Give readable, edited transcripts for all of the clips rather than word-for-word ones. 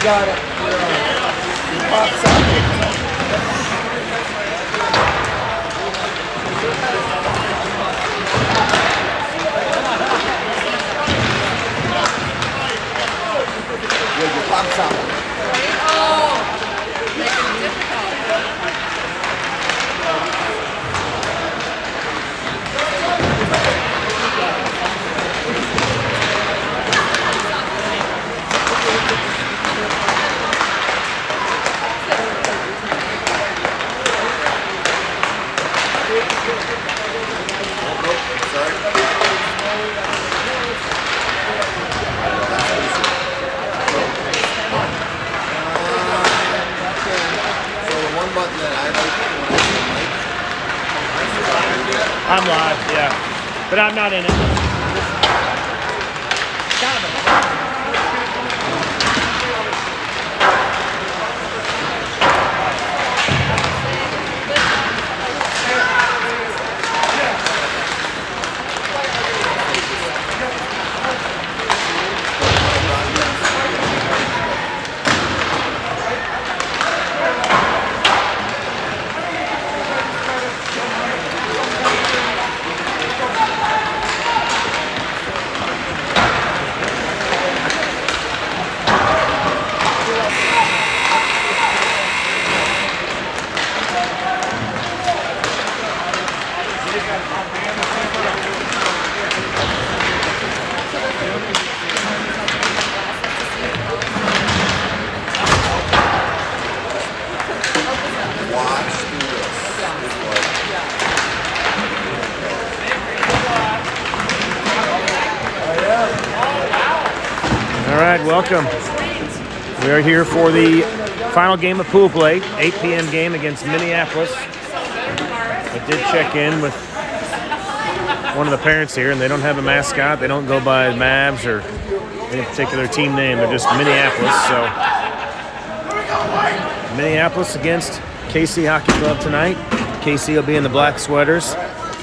got it. Pops up. Good, your pops up. Oh, making it difficult. I'm live, yeah. But I'm not in it. All right, welcome. We are here for the final game of pool play, 8 p.m. game against Minneapolis. I did check in with one of the parents here, and they don't have a mascot. They don't go by Mavs or any particular team name. They're just Minneapolis. So Minneapolis against KC Hockey Club tonight. KC will be in the black sweaters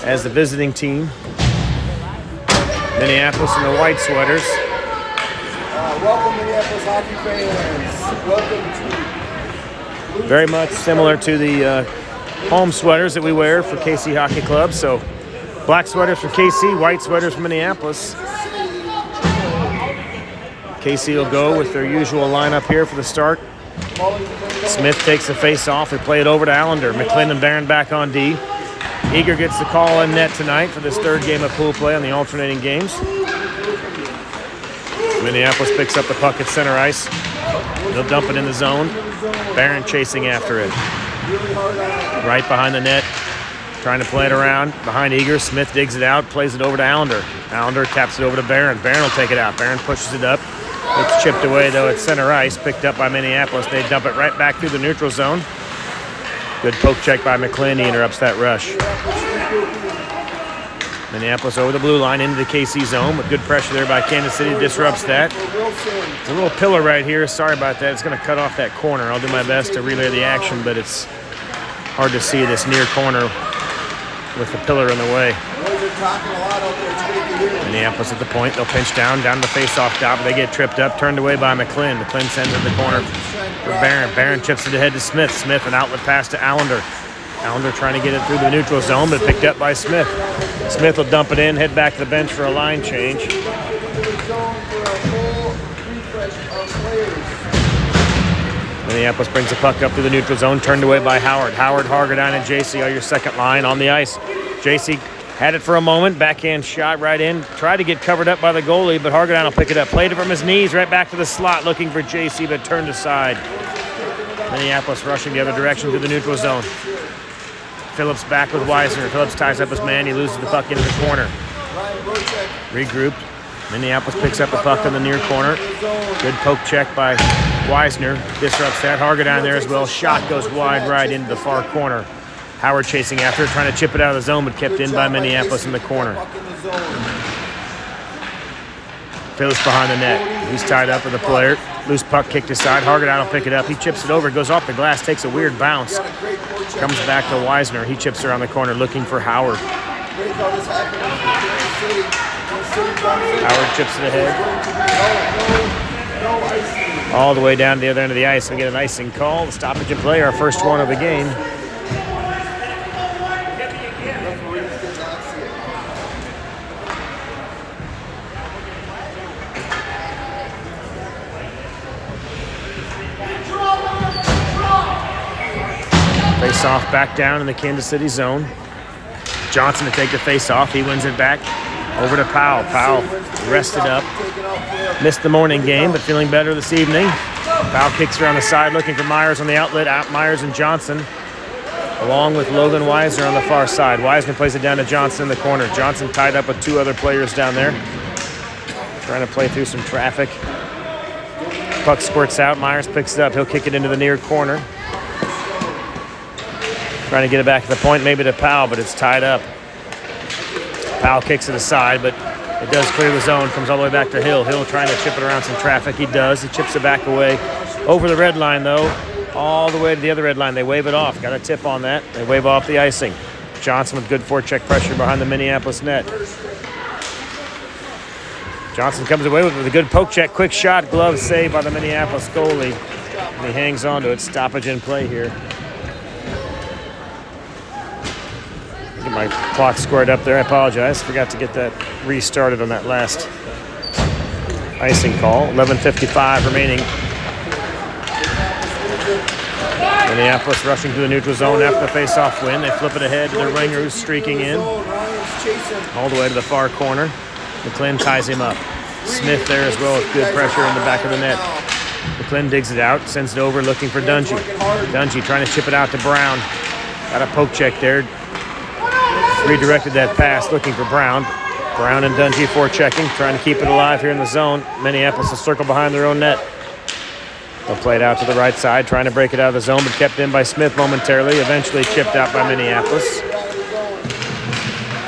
as the visiting team. Minneapolis in the white sweaters. Welcome, Minneapolis hockey fans. Welcome to... Very much similar to the home sweaters that we wear for KC Hockey Club. So black sweaters for KC, white sweaters for Minneapolis. KC will go with their usual lineup here for the start. Smith takes the face off. They play it over to Allender. McClin and Barron back on D. Eager gets the call in net tonight for this third game of pool play on the alternating games. Minneapolis picks up the puck at center ice. They'll dump it in the zone. Barron chasing after it. Right behind the net. Trying to play it around. Behind Eager. Smith digs it out. Plays it over to Allender. Allender taps it over to Barron. Barron will take it out. Barron pushes it up. It's chipped away, though, at center ice. Picked up by Minneapolis. They dump it right back through the neutral zone. Good poke check by McClin. He interrupts that rush. Minneapolis over the blue line into the KC zone with good pressure there by Kansas City. Disrupts that. There's a little pillar right here. Sorry about that. It's going to cut off that corner. I'll do my best to relay the action, but it's hard to see this near corner with the pillar in the way. Minneapolis at the point. They'll pinch down to the face-off dot. They get tripped up, turned away by McClin. McClin sends it in the corner for Barron. Barron chips it ahead to Smith. Smith, an outlet pass to Allender. Allender trying to get it through the neutral zone, but picked up by Smith. Smith will dump it in, head back to the bench for a line change. Minneapolis brings the puck up through the neutral zone, turned away by Howard. Howard, Hargadine, and JC are your second line on the ice. JC had it for a moment, backhand shot right in. Tried to get covered up by the goalie, but Hargadine will pick it up. Played it from his knees, right back to the slot, looking for JC, but turned aside. Minneapolis rushing the other direction to the neutral zone. Phillips back with Weisner. Phillips ties up his man. He loses the puck into the corner. Regrouped. Minneapolis picks up the puck in the near corner. Good poke check by Weisner. Disrupts that. Hargadine there as well. Shot goes wide right into the far corner. Howard chasing after it, trying to chip it out of the zone, but kept in by Minneapolis in the corner. Phillips behind the net. He's tied up with a player. Loose puck kicked aside. Hargadine will pick it up. He chips it over. Goes off the glass. Takes a weird bounce. Comes back to Weisner. He chips around the corner looking for Howard. Howard chips it ahead. all the way down to the other end of the ice. We get an icing call, the stoppage in play, our first one of the game. Face off back down in the Kansas City zone. Johnson to take the face off. He wins it back over to Powell. Powell rested up. Missed the morning game, but feeling better this evening. Powell kicks around the side looking for Myers on the outlet. Out Myers and Johnson, along with Logan Weisner on the far side. Weisner plays it down to Johnson in the corner. Johnson tied up with two other players down there. Trying to play through some traffic. Puck squirts out. Myers picks it up. He'll kick it into the near corner. Trying to get it back to the point, maybe to Powell, but it's tied up. Powell kicks it aside, but it does clear the zone, comes all the way back to Hill. Hill trying to chip it around some traffic. He does. He chips it back away. Over the red line, though, all the way to the other red line. They wave it off. Got a tip on that. They wave off the icing. Johnson with good forecheck pressure behind the Minneapolis net. Johnson comes away with a good poke check. Quick shot. Glove save by the Minneapolis goalie. And he hangs on to it. Stoppage in play here. Get my clock squared up there. I apologize. Forgot to get that restarted on that last icing call. 11:55 remaining. Minneapolis rushing through the neutral zone after the face-off win. They flip it ahead to the winger who's streaking in. All the way to the far corner. McClin ties him up. Smith there as well with good pressure in the back of the net. McClin digs it out, sends it over looking for Dungy. Dungy trying to chip it out to Brown. Got a poke check there. Redirected that pass looking for Brown. Brown and Dungy forechecking, trying to keep it alive here in the zone. Minneapolis will circle behind their own net. They'll play it out to the right side, trying to break it out of the zone, but kept in by Smith momentarily, eventually chipped out by Minneapolis.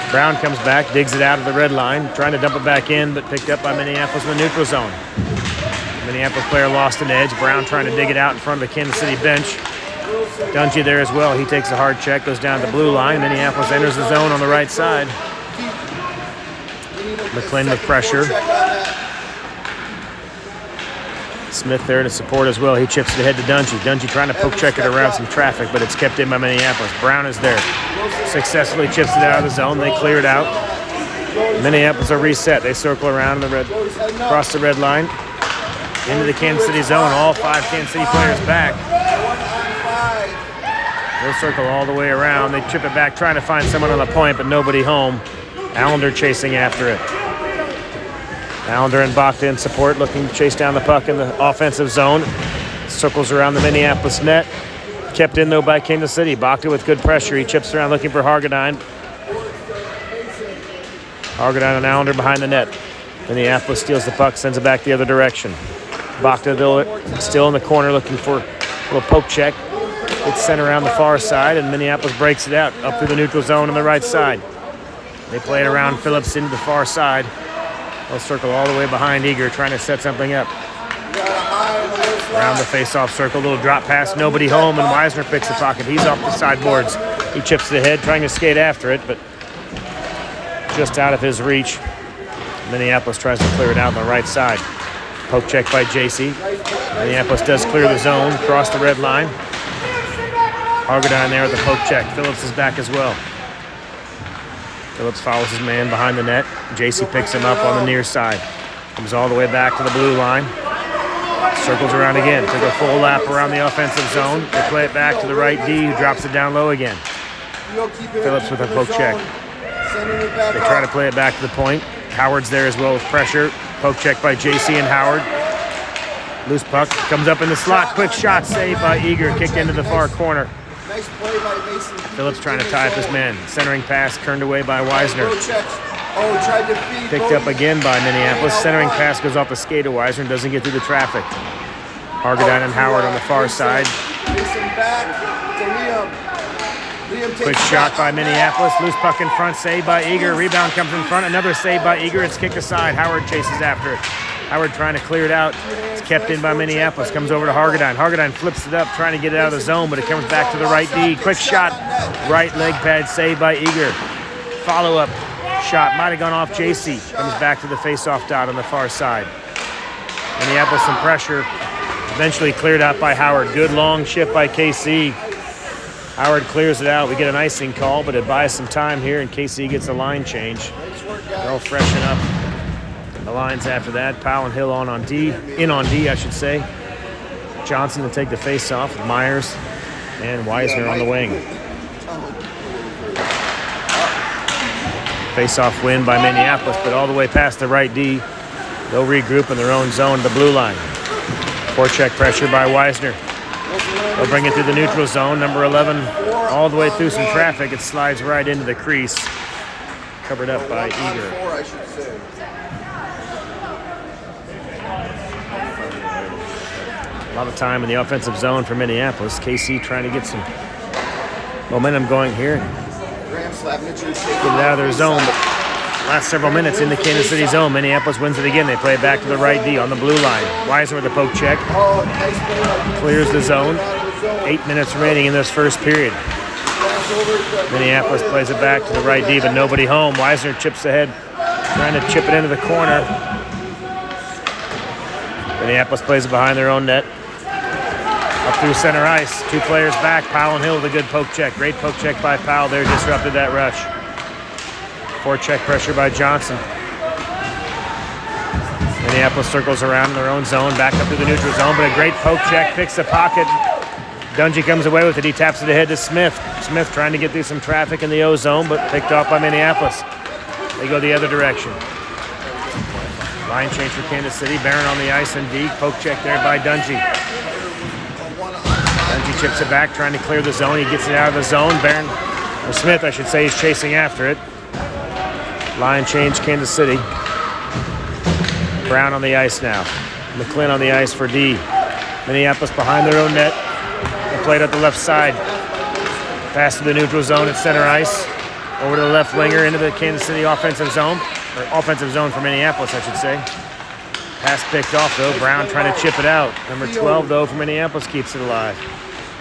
Brown comes back, digs it out of the red line, trying to dump it back in, but picked up by Minneapolis in the neutral zone. Minneapolis player lost an edge. Brown trying to dig it out in front of the Kansas City bench. Dungy there as well. He takes a hard check, goes down the blue line. Minneapolis enters the zone on the right side. McClin with pressure. Smith there to support as well. He chips it ahead to Dungy. Dungy trying to poke check it around some traffic, but it's kept in by Minneapolis. Brown is there. Successfully chips it out of the zone. They clear it out. Minneapolis are reset. They circle around the red, across the red line into the Kansas City zone. All five Kansas City players back. They'll circle all the way around. They chip it back, trying to find someone on the point, but nobody home. Allender chasing after it. Allender and Bachta in support, looking to chase down the puck in the offensive zone. Circles around the Minneapolis net. Kept in, though, by Kansas City. Bachta with good pressure. He chips around looking for Hargadine. Hargadine and Allender behind the net. Minneapolis steals the puck, sends it back the other direction. Bachta still in the corner looking for a little poke check. It's sent around the far side, and Minneapolis breaks it out up through the neutral zone on the right side. They play it around Phillips into the far side. They'll circle all the way behind Eager, trying to set something up. Around the face-off circle, little drop pass, nobody home, and Weisner picks the pocket. He's off the sideboards. He chips it ahead, trying to skate after it, but just out of his reach. Minneapolis tries to clear it out on the right side. Poke check by JC. Minneapolis does clear the zone, cross the red line. Hargadine there with the poke check. Phillips is back as well. Phillips follows his man behind the net. JC picks him up on the near side. Comes all the way back to the blue line. Circles around again. Took a full lap around the offensive zone. They play it back to the right D, who drops it down low again. Phillips with a poke check. They try to play it back to the point. Howard's there as well with pressure. Poke check by JC and Howard. Loose puck. Comes up in the slot. Quick shot saved by Eager. Kicked into the far corner. Nice play by Mason. Phillips trying to tie up his man. Centering pass turned away by Weisner. Tried to feed. Picked up again by Minneapolis. Centering pass goes off the skate of Weisner and doesn't get through the traffic. Hargadine and Howard on the far side. Mason back to Liam. Quick shot by Minneapolis. Loose puck in front. Saved by Eager. Rebound comes in front. Another save by Eager. It's kicked aside. Howard chases after it. Howard trying to clear it out. It's kept in by Minneapolis. Comes over to Hargadine. Hargadine flips it up, trying to get it out of the zone, but it comes back to the right D. Quick shot. Right leg pad saved by Eager. Follow-up shot. Might have gone off JC. Comes back to the face-off dot on the far side. Minneapolis some pressure. Eventually cleared out by Howard. Good long chip by KC. Howard clears it out. We get an icing call, but it buys some time here, and KC gets a line change. They'll freshen up the lines after that. Powell and Hill on D, I should say. Johnson to take the face off with Myers and Weisner on the wing. Face-off win by Minneapolis, but all the way past the right D. They'll regroup in their own zone, the blue line. Forecheck pressure by Weisner. They'll bring it through the neutral zone. Number 11, all the way through some traffic. It slides right into the crease. Covered up by Eager. A lot of time in the offensive zone for Minneapolis. KC trying to get some momentum going here. Get it out of their zone. But last several minutes in the Kansas City zone. Minneapolis wins it again. They play it back to the right D on the blue line. Weisner with a poke check. Clears the zone. 8 minutes remaining in this first period. Minneapolis plays it back to the right D, but nobody home. Weisner chips ahead, trying to chip it into the corner. Minneapolis plays it behind their own net. Up through center ice. 2 players back. Powell and Hill with a good poke check. Great poke check by Powell there. Disrupted that rush. Forecheck pressure by Johnson. Minneapolis circles around in their own zone. Back up to the neutral zone, but a great poke check. Picks the pocket. Dungy comes away with it. He taps it ahead to Smith. Smith trying to get through some traffic in the O zone, but picked off by Minneapolis. They go the other direction. Line change for Kansas City. Barron on the ice and D. Poke check there by Dungy. Dungy chips it back, trying to clear the zone. He gets it out of the zone. Barron, or Smith, I should say, is chasing after it. Line change, Kansas City. Brown on the ice now. McClin on the ice for D. Minneapolis behind their own net. They played up the left side. Pass to the neutral zone at center ice. Over to the left winger into the Kansas City offensive zone. Or offensive zone for Minneapolis, I should say. Pass picked off, though. Brown trying to chip it out. Number 12, though, for Minneapolis keeps it alive.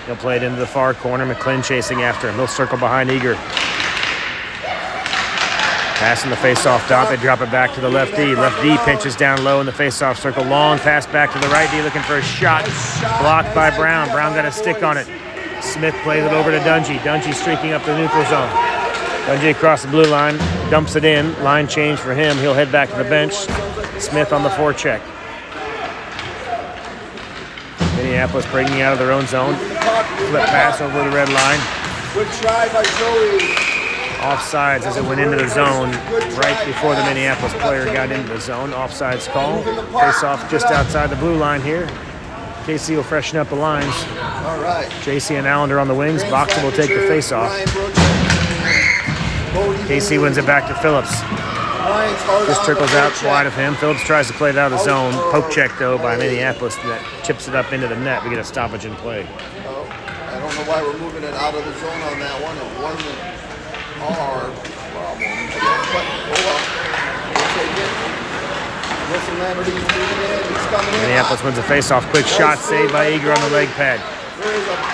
He'll play it into the far corner. McClin chasing after him. He'll circle behind Eager. Passing the face-off dot. They drop it back to the left D. Left D pinches down low in the face-off circle. Long pass back to the right D, looking for a shot. Blocked by Brown. Brown got a stick on it. Smith plays it over to Dungy. Dungy streaking up the neutral zone. Dungy across the blue line. Dumps it in. Line change for him. He'll head back to the bench. Smith on the forecheck. Minneapolis breaking out of their own zone. Flip pass over the red line. Good try by Joey. Offsides as it went into the zone right before the Minneapolis player got into the zone. Offsides call. Face off just outside the blue line here. KC will freshen up the lines. All right. JC and Allender on the wings. Boxer will take the face off. KC wins it back to Phillips. Just trickles out wide of him. Phillips tries to play it out of the zone. Poke check, though, by Minneapolis. That chips it up into the net. We get a stoppage in play. I don't know why we're moving it out of the zone on that one. It wasn't our problem, I guess. But, oh well. We'll take it. Wilson Lamberty is moving in. He's coming in. Minneapolis wins a face-off. Quick shot saved by Eager on the leg pad.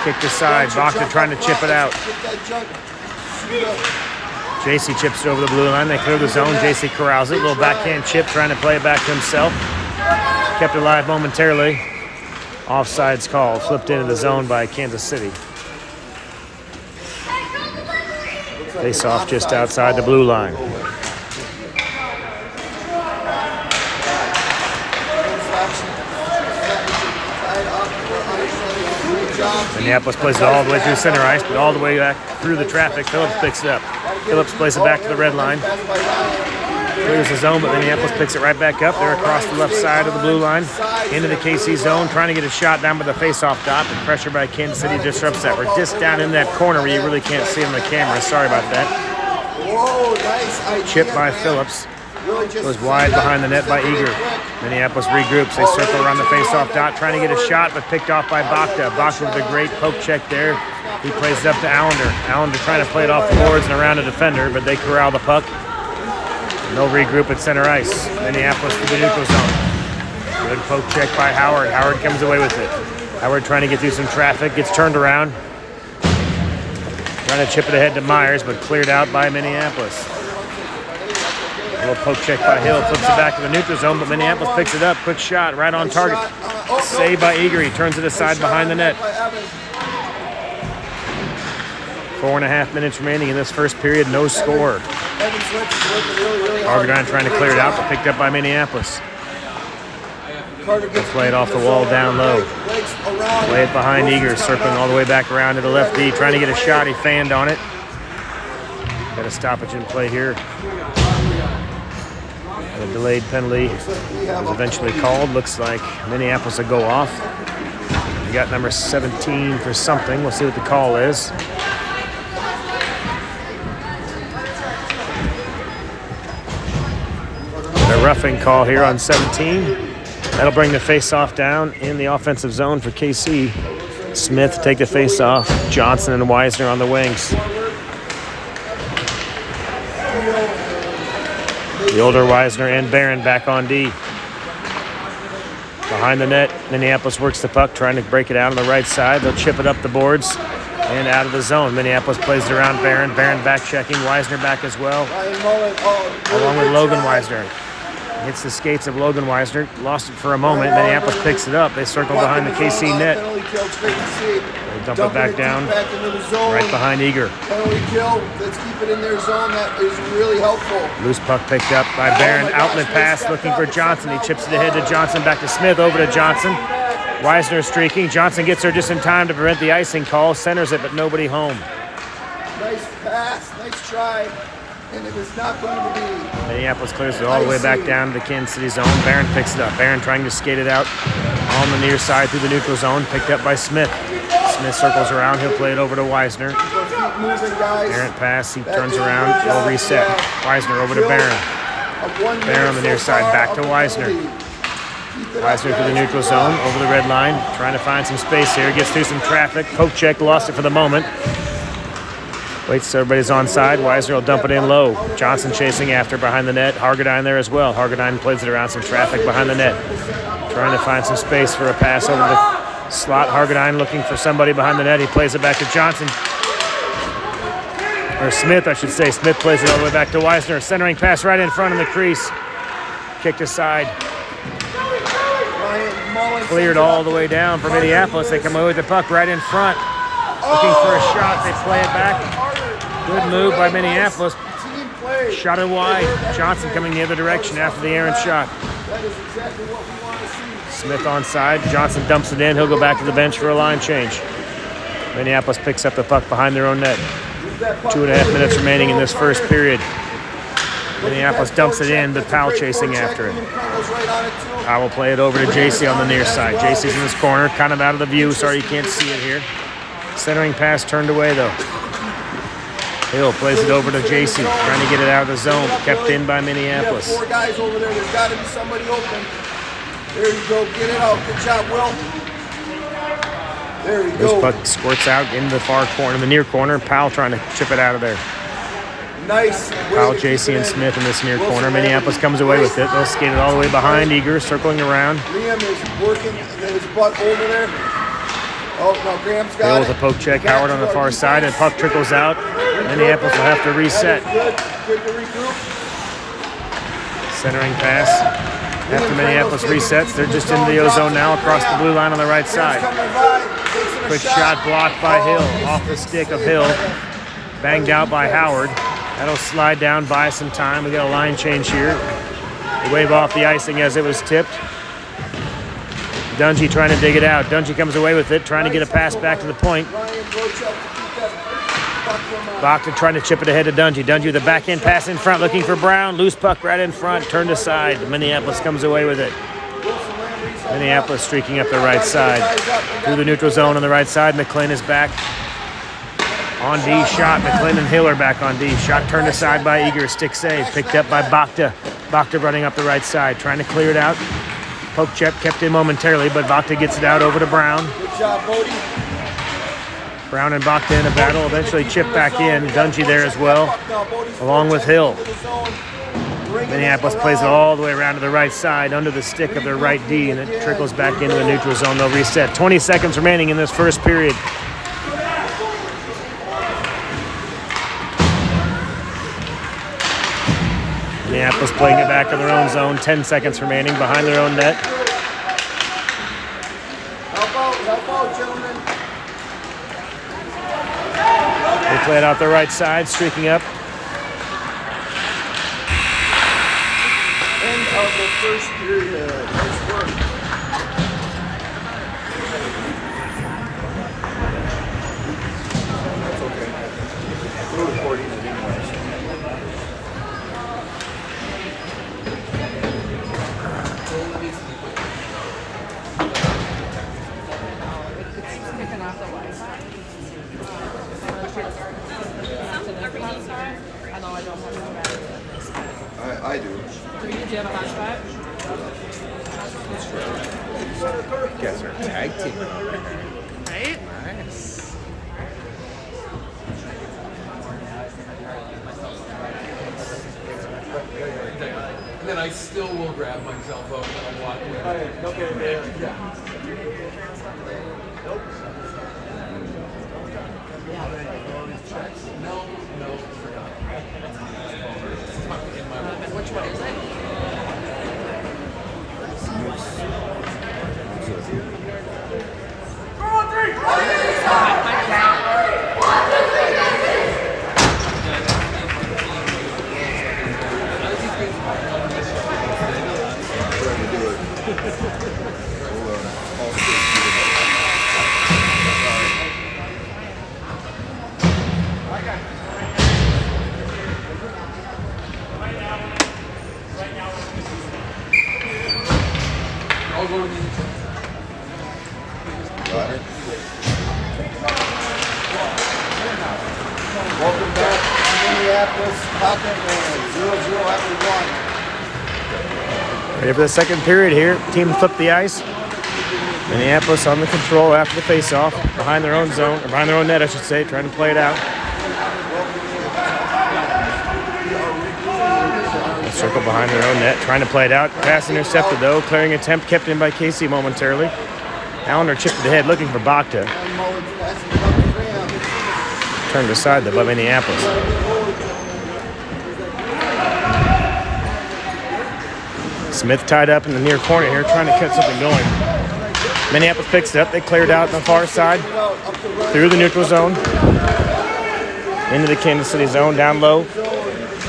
Kicked aside. Boxer trying to chip it out. JC chips it over the blue line. They clear the zone. JC corrals it. Little backhand chip, trying to play it back to himself. Kept it alive momentarily. Offsides call. Flipped into the zone by Kansas City. Face off just outside the blue line. Minneapolis plays it all the way through center ice, but all the way back through the traffic. Phillips picks it up. Phillips plays it back to the red line. Clears the zone, but Minneapolis picks it right back up. They're across the left side of the blue line. Into the KC zone, trying to get a shot down by the face-off dot, but pressure by Kansas City disrupts that. We're just down in that corner where you really can't see on the camera. Sorry about that. Chip by Phillips. Goes wide behind the net by Eager. Minneapolis regroups. They circle around the face-off dot, trying to get a shot, but picked off by Bakta. Bakta with a great poke check there. He plays it up to Allender. Allender trying to play it off the boards and around a defender, but they corral the puck. And they'll regroup at center ice. Minneapolis to the neutral zone. Good poke check by Howard. Howard comes away with it. Howard trying to get through some traffic, gets turned around. Trying to chip it ahead to Myers, but cleared out by Minneapolis. A little poke check by Hill, flips it back to the neutral zone, but Minneapolis picks it up. Quick shot, right on target. Saved by Eager. He turns it aside behind the net. 4.5 minutes remaining in this first period. No score. Argadine trying to clear it out, but picked up by Minneapolis. They'll play it off the wall down low. Play it behind Eager, circling all the way back around to the left D, trying to get a shot. He fanned on it. Got a stoppage in play here. And a delayed penalty was eventually called. Looks like Minneapolis will go off. We got number 17 for something. We'll see what the call is. The roughing call here on 17. That'll bring the face-off down in the offensive zone for KC. Smith take the face-off. Johnson and Weisner on the wings. The older Weisner and Barron back on D. Behind the net, Minneapolis works the puck, trying to break it out on the right side. They'll chip it up the boards and out of the zone. Minneapolis plays it around Barron. Barron back checking. Weisner back as well, along with Logan Weisner. Hits the skates of Logan Weisner. Lost it for a moment. Minneapolis picks it up. They circle behind the KC net. They dump it back down, right behind Eager. Penalty kill. Let's keep it in their zone. That is really helpful. Loose puck picked up by Barron. Outlet pass looking for Johnson. He chips it ahead to Johnson. Back to Smith. Over to Johnson. Weisner streaking. Johnson gets there just in time to prevent the icing call. Centers it, but nobody home. Nice pass. Nice try. And it is not going to be. Minneapolis clears it all the way back down to the Kansas City zone. Barron picks it up. Barron trying to skate it out on the near side through the neutral zone. Picked up by Smith. Smith circles around. He'll play it over to Weisner. Barron pass. He turns around. He'll reset. Weisner over to Barron. Barron on the near side. Back to Weisner. Weisner through the neutral zone. Over the red line. Trying to find some space here. Gets through some traffic. Poke check. Lost it for the moment. Waits till everybody's onside. Weisner will dump it in low. Johnson chasing after behind the net. Hargadine there as well. Hargadine plays it around some traffic behind the net. Trying to find some space for a pass over the slot. Hargadine looking for somebody behind the net. He plays it back to Johnson. Or Smith, I should say. Smith plays it all the way back to Weisner. Centering pass right in front of the crease. Kicked aside. Cleared all the way down for Minneapolis. They come away with the puck right in front. Looking for a shot. They play it back. Good move by Minneapolis. Shot it wide. Johnson coming the other direction after the errant shot. Smith onside. Johnson dumps it in. He'll go back to the bench for a line change. Minneapolis picks up the puck behind their own net. 2.5 minutes remaining in this first period. Minneapolis dumps it in, but Powell chasing after it. Powell will play it over to JC on the near side. JC's in this corner, kind of out of the view. Sorry you can't see it here. Centering pass turned away though. Hill plays it over to JC, trying to get it out of the zone. Kept in by Minneapolis. Four guys over there. There's got to be somebody open. There you go. Get it out. Good job, Will. There you go. This puck squirts out into the far corner, the near corner. Powell trying to chip it out of there. Nice. Powell, JC, and Smith in this near corner. Minneapolis comes away with it. They'll skate it all the way behind Eager, circling around. Liam is working his butt over there. Oh, no, Graham's got Hill with a poke check. Howard on the far side, and puck trickles out. Minneapolis will have to reset. Good to regroup. Centering pass. After Minneapolis resets, they're just in the ozone now across the blue line on the right side. Quick shot blocked by Hill. Off the stick of Hill. Banged out by Howard. That'll slide down, buy some time. We got a line change here. They wave off the icing as it was tipped. Dungy trying to dig it out. Dungy comes away with it, trying to get a pass back to the point. Bachta trying to chip it ahead to Dungy. Dungy with a backhand pass in front, looking for Brown. Loose puck right in front, turned aside. Minneapolis comes away with it. Minneapolis streaking up the right side. Through the neutral zone on the right side. McLean is back. On D shot. McLean and Hill are back on D. Shot turned aside by Eager. Stick save. Picked up by Bachta. Bachta running up the right side, trying to clear it out. Poke check kept in momentarily, but Bachta gets it out over to Brown. Good job, Bodie. Brown and Bachta in a battle, eventually chipped back in. Dungy there as well, along with Hill. Minneapolis plays it all the way around to the right side, under the stick of their right D, and it trickles back into the neutral zone. They'll reset. 20 seconds remaining in this first period. Minneapolis playing it back in their own zone. 10 seconds remaining behind their own net. Help out, gentlemen. They play it out the right side, streaking up. End of the first period. Nice work. That's okay. We're recording it anyways. Picking off the Wi-Fi. I know I don't have no battery. I do. Do you have a hotspot? You guys are tag teaming over here. Right? Nice. And then I still will grab my cell phone when I'm walking. No, forgot. Which one is it? Trying to do it. Hold on. All six. I'll go to the Got it. Welcome back to Minneapolis. Pocket and 0-0 after one. Ready for the second period here. Team flip the ice. Minneapolis on the control after the face-off. Behind their own zone, or behind their own net, I should say, trying to play it out. Circle behind their own net, trying to play it out. Pass intercepted though. Clearing attempt kept in by Casey momentarily. Allender chipped it ahead looking for Bakta. Turned aside though by Minneapolis. Smith tied up in the near corner here, trying to get something going. Minneapolis picks it up. They cleared out on the far side, through the neutral zone, into the Kansas City zone, down low.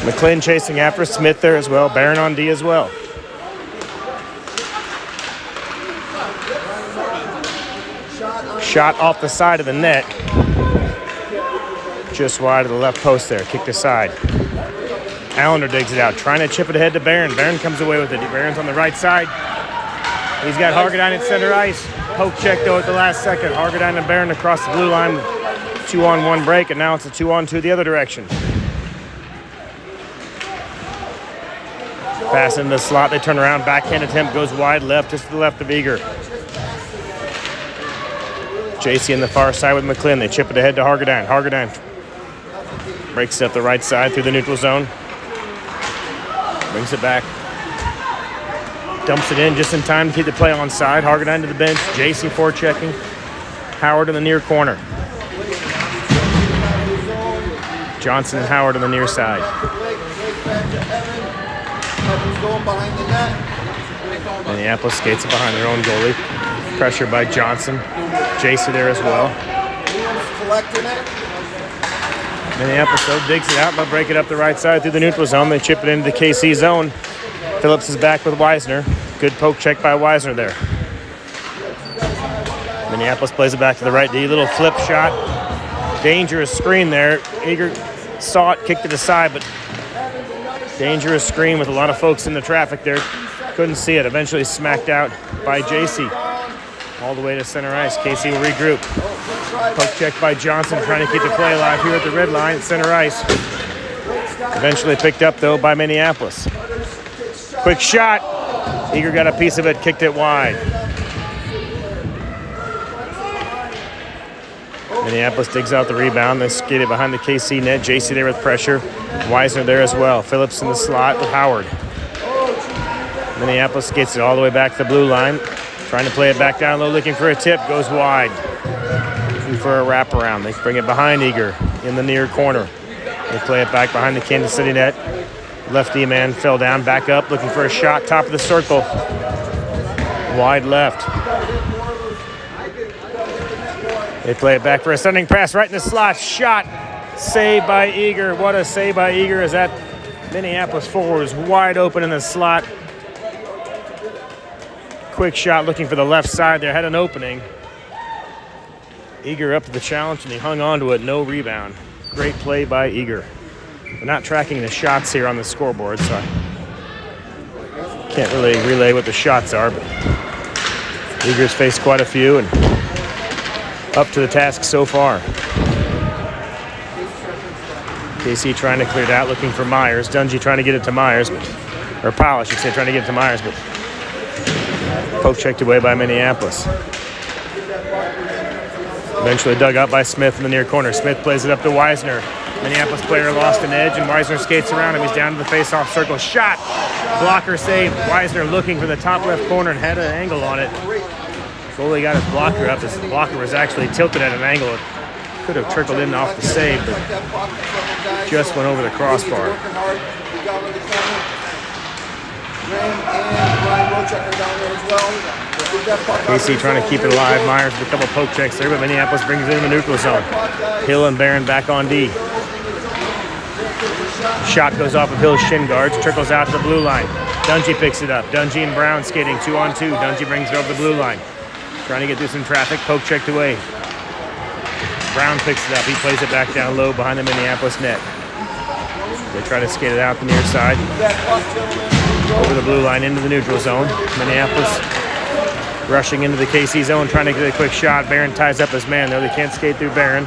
McLean chasing after Smith there as well. Barron on D as well. Shot off the side of the net. Just wide of the left post there. Kicked aside. Allender digs it out. Trying to chip it ahead to Barron. Barron comes away with it. Barron's on the right side. He's got Hargadine at center ice. Poke check though at the last second. Hargadine and Barron across the blue line. 2-on-1 break, and now it's a 2-on-2 the other direction. Pass into the slot, they turn around, backhand attempt goes wide left, just to the left of Eager. JC on the far side with McLean, they chip it ahead to Hargadine. Hargadine breaks it up the right side through the neutral zone. Brings it back. Dumps it in just in time to keep the play on side. Hargadine to the bench, JC forechecking. Howard in the near corner. Johnson and Howard on the near side. Going behind the net. Minneapolis skates it behind their own goalie. Pressure by Johnson. Jason there as well. Collecting it. Minneapolis though digs it out, but break it up the right side through the neutral zone. They chip it into the KC zone. Phillips is back with Weisner. Good poke check by Weisner there. Minneapolis plays it back to the right D. Little flip shot. Dangerous screen there. Eager saw it, kicked it aside, but dangerous screen with a lot of folks in the traffic there. Couldn't see it. Eventually smacked out by JC. All the way to center ice. KC will regroup. Poke check by Johnson, trying to keep the play alive here at the red line, center ice. Eventually picked up though by Minneapolis. Quick shot. Eager got a piece of it, kicked it wide. Minneapolis digs out the rebound. They skate it behind the KC net. JC there with pressure. Weisner there as well. Phillips in the slot with Howard. Minneapolis skates it all the way back to the blue line. Trying to play it back down low, looking for a tip. Goes wide. Looking for a wraparound. They bring it behind Eager in the near corner. They play it back behind the Kansas City net. Lefty man fell down, back up, looking for a shot, top of the circle. Wide left. They play it back for a stunning pass right in the slot. Shot. Saved by Eager. What a save by Eager as that Minneapolis forward is wide open in the slot. Quick shot looking for the left side there. Had an opening. Eager up to the challenge and he hung on to it. No rebound. Great play by Eager. We're not tracking the shots here on the scoreboard, so I can't really relay what the shots are, but Eager's faced quite a few and up to the task so far. KC trying to clear it out, looking for Myers. Dungy trying to get it to Myers, or Powell, I should say, trying to get it to Myers, but poke checked away by Minneapolis. Eventually dug out by Smith in the near corner. Smith plays it up to Wisner. Minneapolis player lost an edge, and Wisner skates around him. He's down to the face-off circle. Shot! Blocker saved. Wisner looking for the top left corner and had an angle on it. Goalie got his blocker up. His blocker was actually tilted at an angle. It could have trickled in off the save, but just went over the crossbar. KC trying to keep it alive. Myers with a couple poke checks there, but Minneapolis brings it in the neutral zone. Hill and Barron back on D. Shot goes off of Hill's shin guards, trickles out to the blue line. Dungy picks it up. Dungy and Brown skating 2-on-2. Dungy brings it over the blue line. Trying to get through some traffic, poke checked away. Brown picks it up. He plays it back down low behind the Minneapolis net. They try to skate it out the near side. Over the blue line into the neutral zone. Minneapolis rushing into the KC zone, trying to get a quick shot. Barron ties up his man, though. They can't skate through Barron.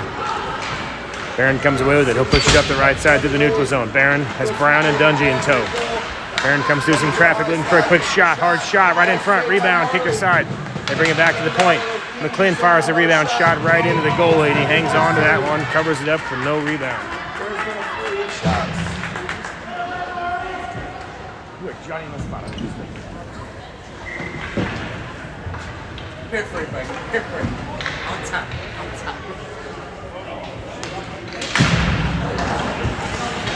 Barron comes away with it. He'll push it up the right side through the neutral zone. Barron has Brown and Dungy in tow. Barron comes through some traffic, looking for a quick shot. Hard shot right in front. Rebound, kick aside. They bring it back to the point. McClin fires a rebound shot right into the goalie, and he hangs on to that one, covers it up for no rebound. Johnny must spot it. Here for it, buddy. Here for it. On top. On top.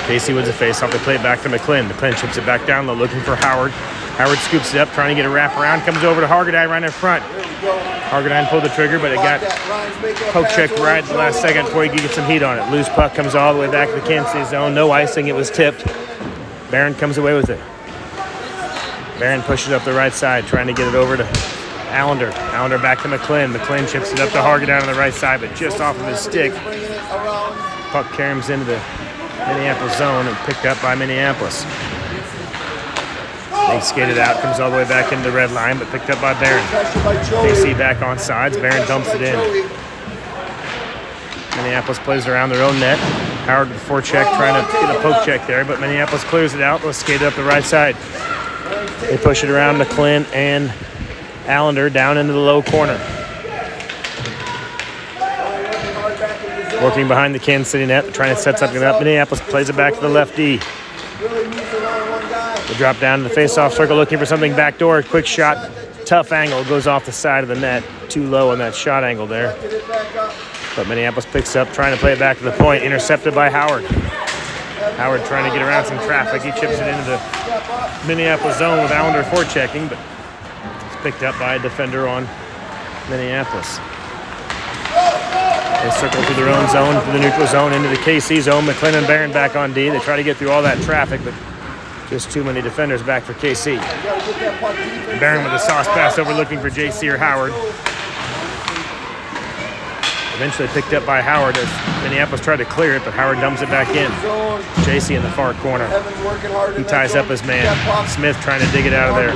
KC wins a face-off. They play it back to McClin. McClin chips it back down low, looking for Howard. Howard scoops it up, trying to get a wrap around. Comes over to Hargadine right in front. Hargadine pulled the trigger, but it got poke checked right at the last second before he could get some heat on it. Loose puck comes all the way back to the Kansas City zone. No icing. It was tipped. Barron comes away with it. Barron pushes up the right side, trying to get it over to Allender. Allender back to McClin. McClin chips it up to Hargadine on the right side, but just off of his stick. Puck carries into the Minneapolis zone and picked up by Minneapolis. They skated out, comes all the way back into the red line, but picked up by Barron. KC back on sides. Barron dumps it in. Minneapolis plays around their own net. Howard with the forecheck, trying to get a poke check there, but Minneapolis clears it out. They'll skate it up the right side. They push it around McClin and Allender down into the low corner. Working behind the Kansas City net, trying to set something up. Minneapolis plays it back to the left D. They drop down to the face-off circle, looking for something backdoor. Quick shot, tough angle, goes off the side of the net. Too low on that shot angle there. But Minneapolis picks up, trying to play it back to the point. Intercepted by Howard. Howard trying to get around some traffic. He chips it into the Minneapolis zone with Allender forechecking, but it's picked up by a defender on Minneapolis. They circle through their own zone, to the neutral zone, into the KC zone. McClin and Barron back on D. They try to get through all that traffic, but just too many defenders back for KC. Barron with a sauce pass over, looking for JC or Howard. Eventually picked up by Howard as Minneapolis tried to clear it, but Howard dumps it back in. JC in the far corner. He ties up his man. Smith trying to dig it out of there.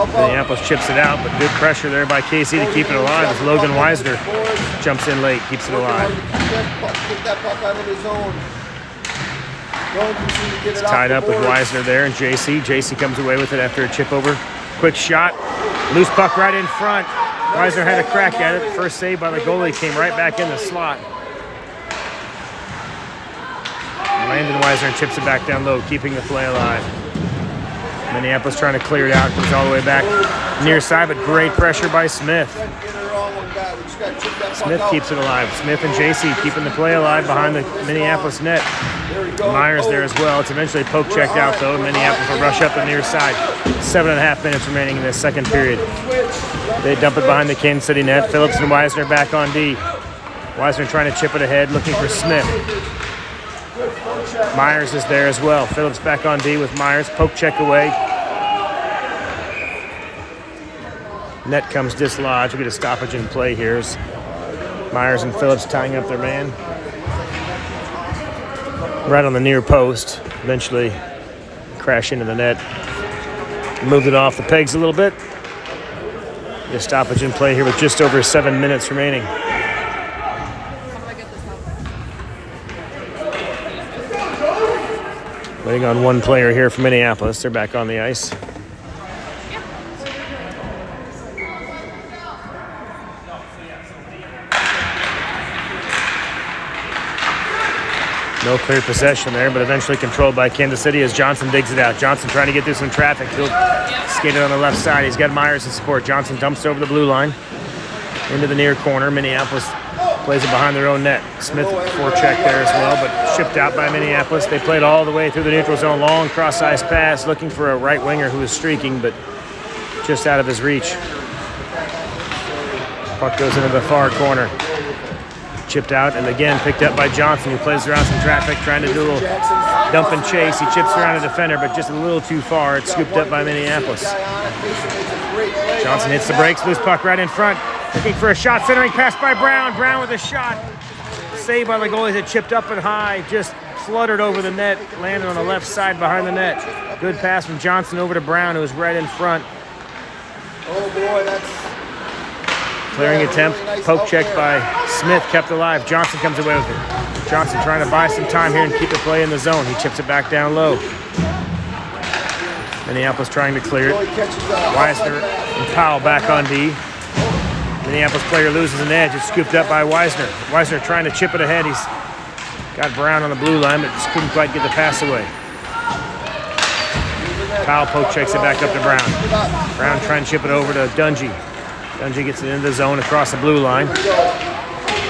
Minneapolis chips it out, but good pressure there by KC to keep it alive as Logan Wisner jumps in late, keeps it alive. It's tied up with Wisner there and JC. JC comes away with it after a chip over. Quick shot. Loose puck right in front. Wisner had a crack at it. First save by the goalie came right back in the slot. Landon Wisner chips it back down low, keeping the play alive. Minneapolis trying to clear it out, comes all the way back near side, but great pressure by Smith. got to chip that puck Smith out. keeps it alive. Smith and JC keeping the play alive behind the Minneapolis net. There we go. Myers there as well. It's eventually poke checked out though. Minneapolis will rush up the near side. 7.5 minutes remaining in this second period. They dump it behind the Kansas City net. Phillips and Weisner back on D. Weisner trying to chip it ahead, looking for Smith. Myers is there as well. Phillips back on D with Myers. Poke check away. Net comes dislodged. We get a stoppage in play here. As Myers and Phillips tying up their man. Right on the near post. Eventually crash into the net. Moved it off the pegs a little bit. Get a stoppage in play here with just over 7 minutes remaining. Waiting on one player here for Minneapolis. They're back on the ice. No clear possession there, but eventually controlled by Kansas City as Johnson digs it out. Johnson trying to get through some traffic. He'll skate it on the left side. He's got Myers in support. Johnson dumps over the blue line into the near corner. Minneapolis plays it behind their own net. Smith forecheck there as well, but shipped out by Minneapolis. They played all the way through the neutral zone. Long cross-ice pass, looking for a right winger who was streaking, but just out of his reach. Puck goes into the far corner. Chipped out and again picked up by Johnson, who plays around some traffic, trying to do a little dump and chase. He chips around a defender, but just a little too far. It's scooped up by Minneapolis. Johnson hits the brakes, loose puck right in front. Looking for a shot, centering pass by Brown. Brown with a shot. Saved by the goalies. It chipped up and high, just fluttered over the net, landed on the left side behind the net. Good pass from Johnson over to Brown, who was right in front. Oh boy, that's Clearing attempt, poke check by Smith, kept alive. Johnson comes away with it. Johnson trying to buy some time here and keep the play in the zone. He chips it back down low. Minneapolis trying to clear it. Weisner and Powell back on D. Minneapolis player loses an edge. It's scooped up by Weisner. Weisner trying to chip it ahead. He's got Brown on the blue line, but just couldn't quite get the pass away. Powell poke checks it back up to Brown. Brown trying to chip it over to Dungy. Dungy gets it into the zone across the blue line.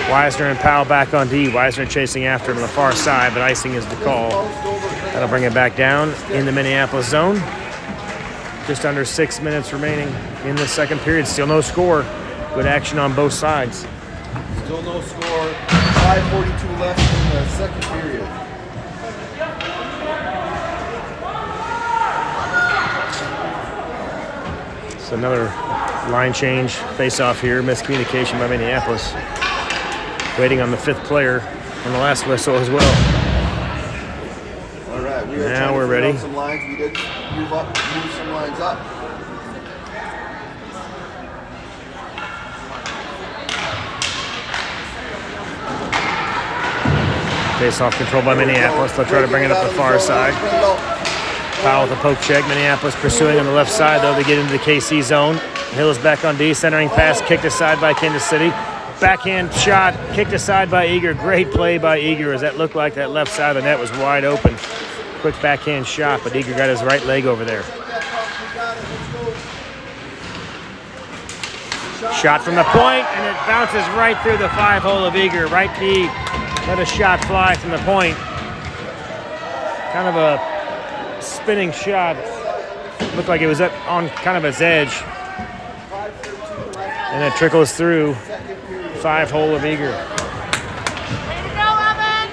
Weisner and Powell back on D. Weisner chasing after him on the far side, but icing is the call. That'll bring it back down in the Minneapolis zone. Just under 6 minutes remaining in the second period. Still no score. Good action on both sides. still no score. 5:42 left in the second period. It's another line change, face-off here, miscommunication by Minneapolis. Waiting on the fifth player on the last whistle as well. All right, Now we're ready. Some lines. We did move some lines up. Face-off control by Minneapolis. They'll try to bring it up the far side. Powell with a poke check. Minneapolis pursuing on the left side, though. They get into the KC zone. Hill is back on D. Centering pass kicked aside by Kansas City. Backhand shot kicked aside by Eager. Great play by Eager, as that looked like that left side of the net was wide open. Quick backhand shot, but Eager got his right leg over there. Shot from the point, and it bounces right through the five-hole of Eager. Right knee, let a shot fly from the point. Kind of a spinning shot. Looked like it was up on kind of its edge. And it trickles through five-hole of Eager. Way to go, Evan!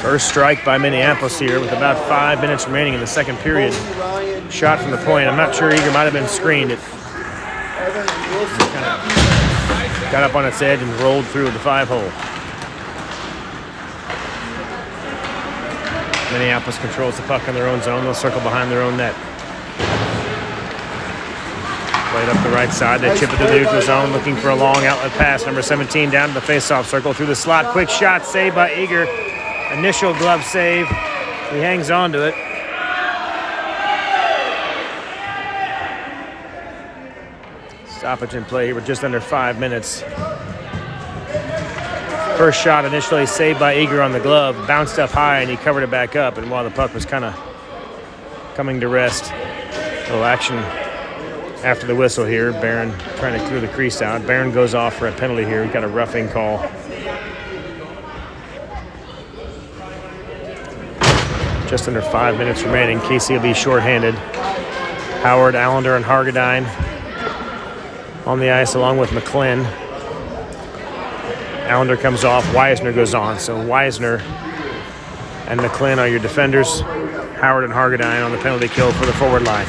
First strike by Minneapolis here with about 5 minutes remaining in the second period. Shot from the point. I'm not sure Eager might have been screened. It kind of got up on its edge and rolled through the five-hole. Minneapolis controls the puck in their own zone. They'll circle behind their own net. Played up the right side. They chip it to the neutral zone, looking for a long outlet pass. Number 17 down to the face-off circle through the slot. Quick shot, saved by Eager. Initial glove save. He hangs on to it. Stoppage in play here with just under 5 minutes. First shot initially saved by Eager on the glove, bounced up high and he covered it back up, and while the puck was kind of coming to rest, Little action after the whistle here. Barron trying to clear the crease out. Barron goes off for a penalty here. He got a roughing call. Just under 5 minutes remaining. Casey will be shorthanded. Howard, Allender, and Hargadine on the ice along with McClin. Allender comes off. Weisner goes on. So Weisner and McClin are your defenders. Howard and Hargadine on the penalty kill for the forward line.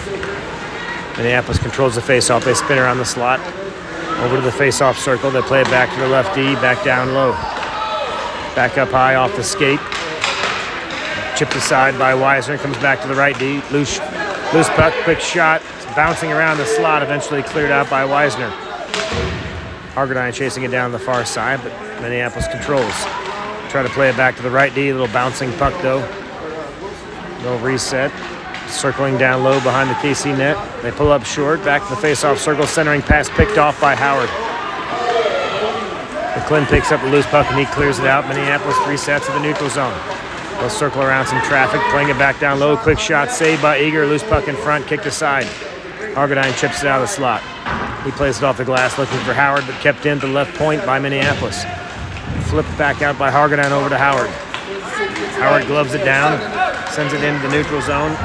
Minneapolis controls the faceoff. They spin around the slot. Over to the faceoff circle. They play it back to the left D. Back down low. Back up high off the skate. Chipped aside by Weisner. Comes back to the right D. Loose puck. Quick shot. It's bouncing around the slot. Eventually cleared out by Weisner. Hargadine chasing it down the far side, but Minneapolis controls. Try to play it back to the right D. Little bouncing puck though. Little reset. Circling down low behind the KC net. They pull up short. Back to the face-off circle. Centering pass picked off by Howard. McClin picks up the loose puck and he clears it out. Minneapolis resets to the neutral zone. They'll circle around some traffic. Playing it back down low. Quick shot saved by Eager. Loose puck in front. Kicked aside. Hargadine chips it out of the slot. He plays it off the glass looking for Howard, but kept in to the left point by Minneapolis. Flipped back out by Hargadine over to Howard. Howard gloves it down. Sends it into the neutral zone.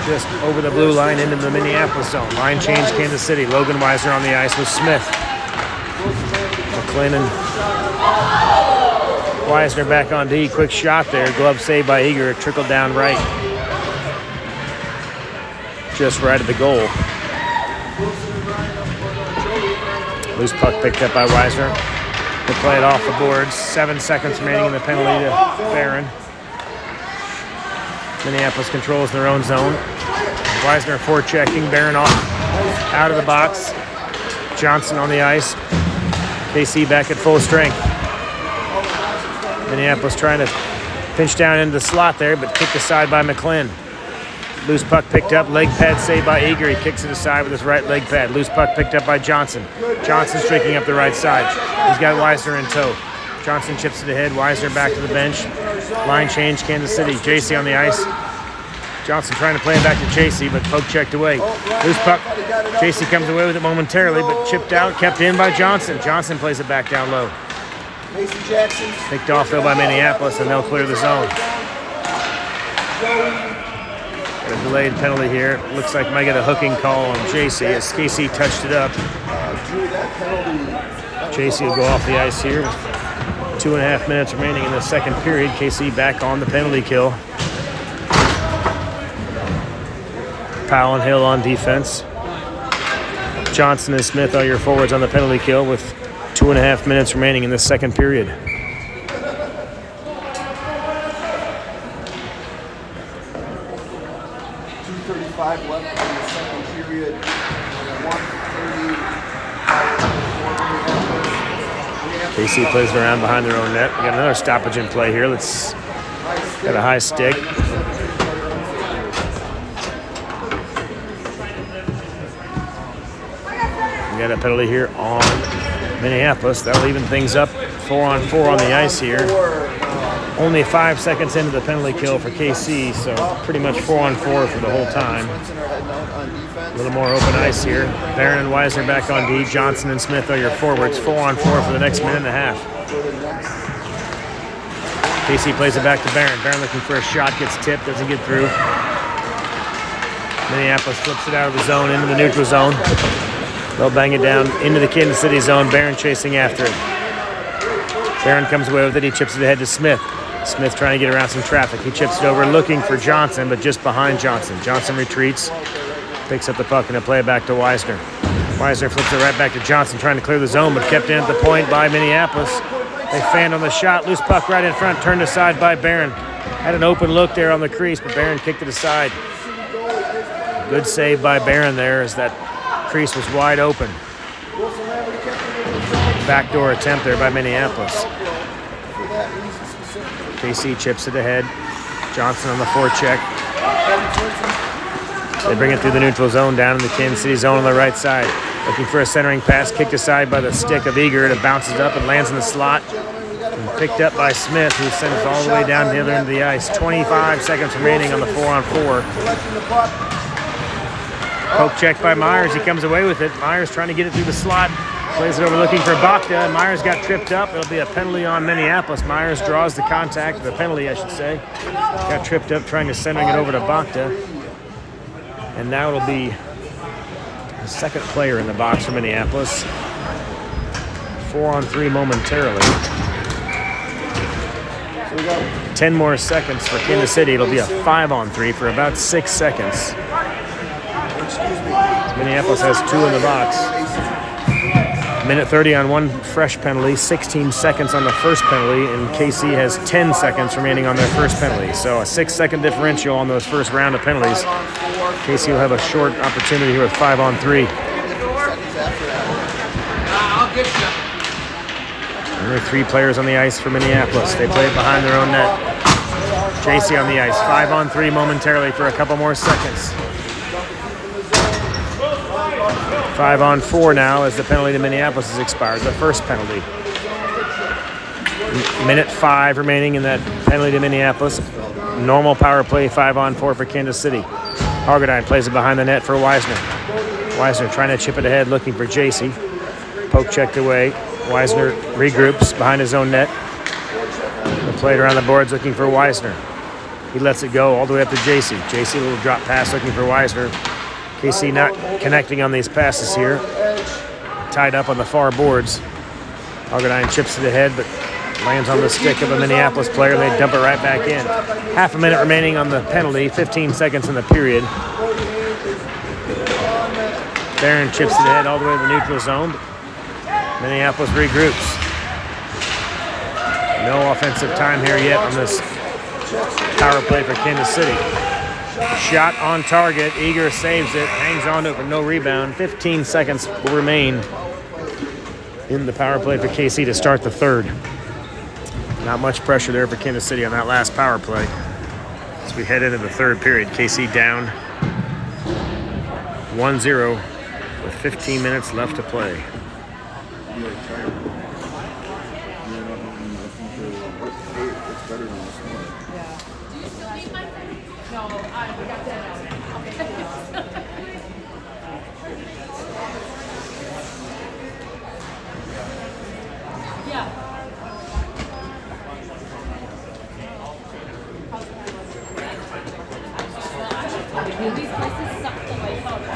Just over the blue line into the Minneapolis zone. Line change, Kansas City. Logan Weisner on the ice with Smith. McClin and Weisner back on D. Quick shot there. Glove saved by Eager. Trickled down right. Just right at the goal. Loose puck picked up by Weisner. They play it off the boards. 7 seconds remaining in the penalty to Barron. Minneapolis controls their own zone. Weisner forechecking. Barron off out of the box. Johnson on the ice. KC back at full strength. Minneapolis trying to pinch down into the slot there, but kicked aside by McClin. Loose puck picked up. Leg pad saved by Eager. He kicks it aside with his right leg pad. Loose puck picked up by Johnson. Johnson streaking up the right side. He's got Weisner in tow. Johnson chips it ahead. Weisner back to the bench. Line change, Kansas City. JC on the ice. Johnson trying to play it back to JC, but poke checked away. Loose puck. JC comes away with it momentarily, but chipped out, kept in by Johnson. Johnson plays it back down low. Picked off though by Minneapolis, and they'll clear the zone. Got a delayed penalty here. Looks like might get a hooking call on JC as KC touched it up. JC will go off the ice here. 2.5 minutes remaining in the second period. KC back on the penalty kill. Powell and Hill on defense. Johnson and Smith are your forwards on the penalty kill with 2.5 minutes remaining in the second period. .235 left in the second period. 1:30. KC plays it around behind their own net. We got another stoppage in play here. Let's get a high stick. We got a penalty here on Minneapolis. That'll even things up. 4-on-4 on the ice here. Only 5 seconds into the penalty kill for KC, so pretty much 4-on-4 for the whole time. A little more open ice here. Barron and Weisner back on D. Johnson and Smith are your forwards. 4-on-4 for the next minute and a half. KC plays it back to Barron. Barron looking for a shot, gets tipped, doesn't get through. Minneapolis flips it out of the zone into the neutral zone. They'll bang it down into the Kansas City zone. Barron chasing after it. Barron comes away with it. He chips it ahead to Smith. Smith trying to get around some traffic. He chips it over looking for Johnson, but just behind Johnson. Johnson retreats, picks up the puck, and they play it back to Weisner. Weisner flips it right back to Johnson, trying to clear the zone, but kept in at the point by Minneapolis. They fanned on the shot. Loose puck right in front, turned aside by Barron. Had an open look there on the crease, but Barron kicked it aside. Good save by Barron there as that crease was wide open. Backdoor attempt there by Minneapolis. KC chips it ahead. Johnson on the forecheck. They bring it through the neutral zone down in the Kansas City zone on the right side. Looking for a centering pass, kicked aside by the stick of Eager. It bounces up and lands in the slot. And picked up by Smith, who sends it all the way down to the other end of the ice. 25 seconds remaining on the 4-on-4. Poke check by Myers. He comes away with it. Myers trying to get it through the slot. Plays it over looking for Bakta. Myers got tripped up. It'll be a penalty on Minneapolis. Myers draws the contact, the penalty, I should say. Got tripped up trying to centering it over to Bakta. And now it'll be the second player in the box for Minneapolis. 4-on-3 momentarily. 10 more seconds for Kansas City. It'll be a 5-on-3 for about 6 seconds. Minneapolis has 2 in the box. Minute 30 on one fresh penalty, 16 seconds on the first penalty, and KC has 10 seconds remaining on their first penalty. So a 6-second differential on those first round of penalties. KC will have a short opportunity here with 5-on-3. I'll get you. There are 3 players on the ice for Minneapolis. They play it behind their own net. JC on the ice, 5-on-3 momentarily for a couple more seconds. 5-on-4 now as the penalty to Minneapolis has expired, the first penalty. Minute 5 remaining in that penalty to Minneapolis. Normal power play, 5-on-4 for Kansas City. Hargadine plays it behind the net for Weisner. Weisner trying to chip it ahead, looking for JC. Poke checked away. Weisner regroups behind his own net. They play it around the boards looking for Weisner. He lets it go all the way up to JC. JC, a little drop pass looking for Weisner. KC not connecting on these passes here. Tied up on the far boards. Hargadine chips it ahead, but lands on the stick of a Minneapolis player, and they dump it right back in. Half a minute remaining on the penalty, 15 seconds in the period. Barron chips it ahead all the way to the neutral zone. Minneapolis regroups. No offensive time here yet on this power play for Kansas City. Shot on target. Eager saves it. Hangs on to it for no rebound. 15 seconds will remain in the power play for KC to start the third. Not much pressure there for Kansas City on that last power play. As we head into the third period, KC down 1-0 with 15 minutes left to play. These places suck the life out of me.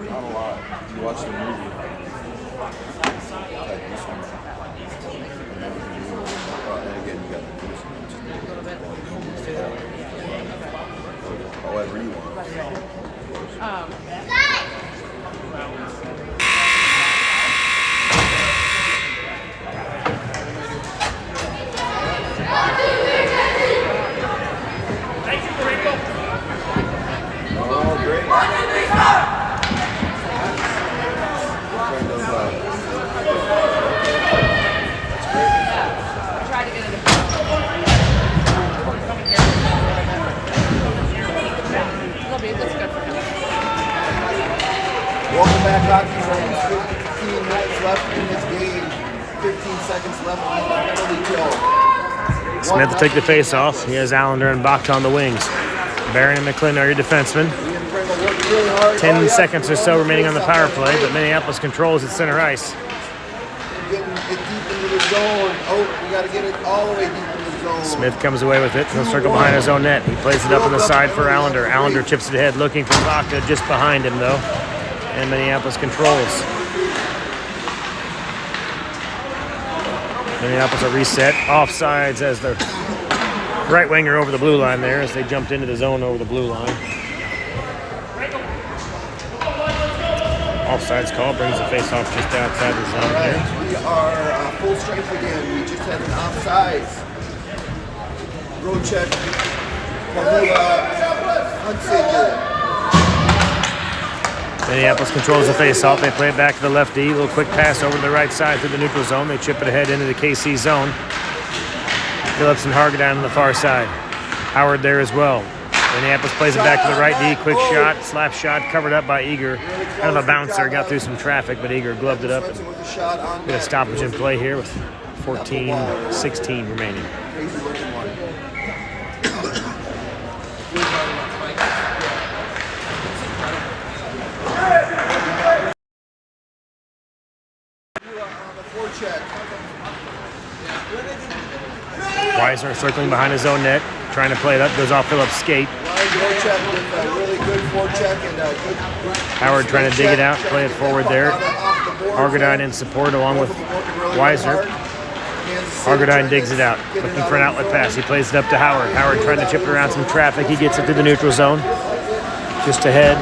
Not a lot. You watch the movie. Like this one. And again, you got the news. However you want. Oh, great. Try to get it. Lovely, that's good for him. Welcome back, hockey fans. 15 minutes left in this game. 15 seconds left in the penalty kill. Smith will take the face off. He has Allender and Bach on the wings. Barron and McClin are your defensemen. 10 seconds or so remaining on the power play, but Minneapolis controls at center ice. Getting it deep into the zone. Oh, we got to get it all the way deep into the zone. Smith comes away with it. He'll circle behind his own net. He plays it up on the side for Allender. Allender chips it ahead, looking for Bachta just behind him, though. And Minneapolis controls. Minneapolis a reset. Offsides as the right winger over the blue line there as they jumped into the zone over the blue line. Offsides call brings the face-off just outside the zone here. We are full strength again. We just had an offsides. Road check. Hunsaker. Minneapolis controls the face-off. They play it back to the left D. A little quick pass over to the right side through the neutral zone. They chip it ahead into the KC zone. Phillips and Hargadine on the far side. Howard there as well. Minneapolis plays it back to the right D. Quick shot, slap shot, covered up by Eager. Kind of a bouncer, got through some traffic, but Eager gloved it up. And bit of stoppage in play here with 14-16 remaining. Weisner circling behind his own net, trying to play it up, goes off Phillips' skate. Howard trying to dig it out, play it forward there. Argadine in support along with Weisner. Argadine digs it out, looking for an outlet pass. He plays it up to Howard. Howard trying to chip it around some traffic. He gets it through the neutral zone, just ahead.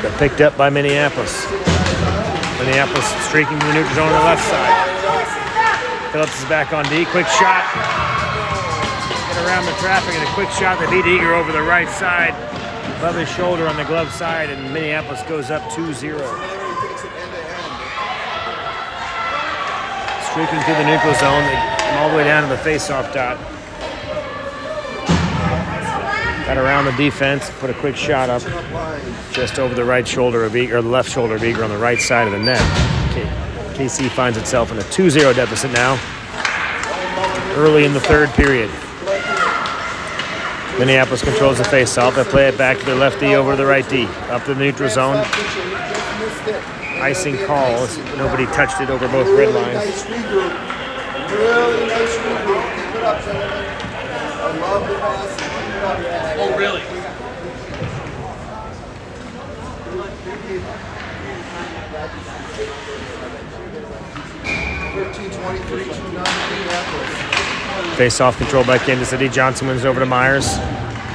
Got picked up by Minneapolis. Minneapolis streaking to the neutral zone on the left side. Phillips is back on D. Quick shot. Get around the traffic and a quick shot that beat Eager over the right side. Above his shoulder on the glove side, and Minneapolis goes up 2-0. Streaking through the neutral zone, they come all the way down to the face-off dot. Got around the defense, put a quick shot up just over the right shoulder of Eager, or the left shoulder of Eager on the right side of the net. KC finds itself in a 2-0 deficit now, early in the third period. Minneapolis controls the face-off. They play it back to their left D over to the right D, up to the neutral zone. Icing calls. Nobody touched it over both red lines. Oh, really? Face-off controlled by Kansas City. Johnson wins over to Myers.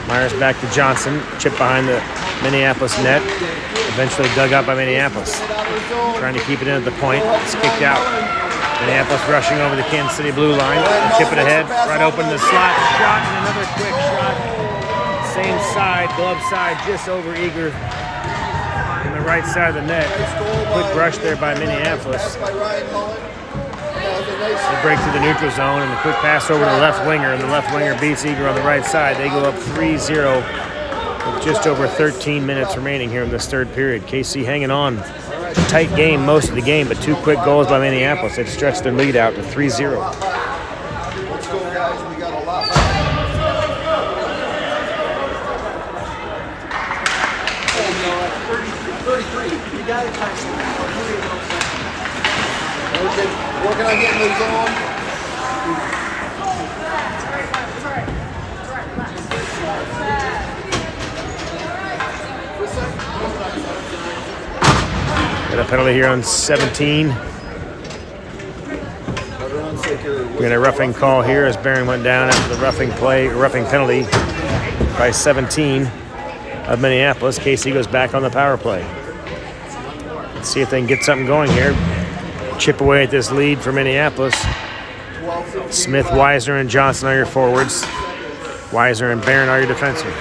Myers back to Johnson. Chip behind the Minneapolis net. Eventually dug out by Minneapolis. Trying to keep it in at the point. It's kicked out. Minneapolis rushing over the Kansas City blue line. Chip it ahead. Right open the slot. Shot and another quick shot. Same side, glove side, just over Eager on the right side of the net. Quick rush there by Minneapolis. They break through the neutral zone and a quick pass over to the left winger, and the left winger beats Eager on the right side. They go up 3-0 with just over 13 minutes remaining here in this third period. KC hanging on. Tight game most of the game, but two quick goals by Minneapolis. They've stretched their lead out to 3-0. Let's go, guys. We got a lot. 33. You got it. Working on getting the zone. Got a penalty here on 17. We got a roughing call here as Barron went down after the roughing penalty by 17 of Minneapolis. KC goes back on the power play. Let's see if they can get something going here. Chip away at this lead for Minneapolis. Smith, Weisner, and Johnson are your forwards. Weisner and Barron are your defensemen.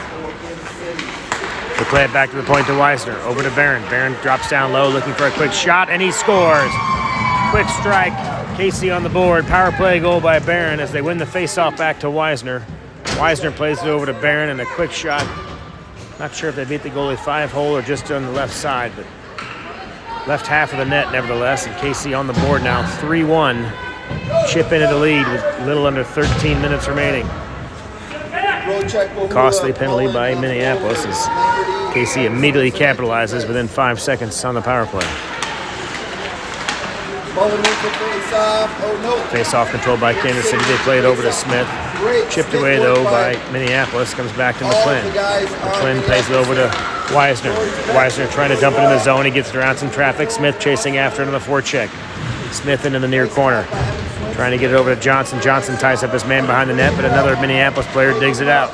They play it back to the point to Weisner. Over to Barron. Barron drops down low looking for a quick shot, and he scores. Quick strike. KC on the board. Power play goal by Barron as they win the faceoff back to Weisner. Weisner plays it over to Barron, and a quick shot. Not sure if they beat the goalie 5-hole or just on the left side, but left half of the net nevertheless. And KC on the board now, 3-1. Chip into the lead with a little under 13 minutes remaining. Costly penalty by Minneapolis as KC immediately capitalizes within 5 seconds on the power play. Face-off controlled by Kansas City. They play it over to Smith. Chipped away, though, by Minneapolis. Comes back to McClin. McClin plays it over to Weisner. Weisner trying to dump it in the zone. He gets it around some traffic. Smith chasing after it on the forecheck. Smith into the near corner. Trying to get it over to Johnson. Johnson ties up his man behind the net, but another Minneapolis player digs it out.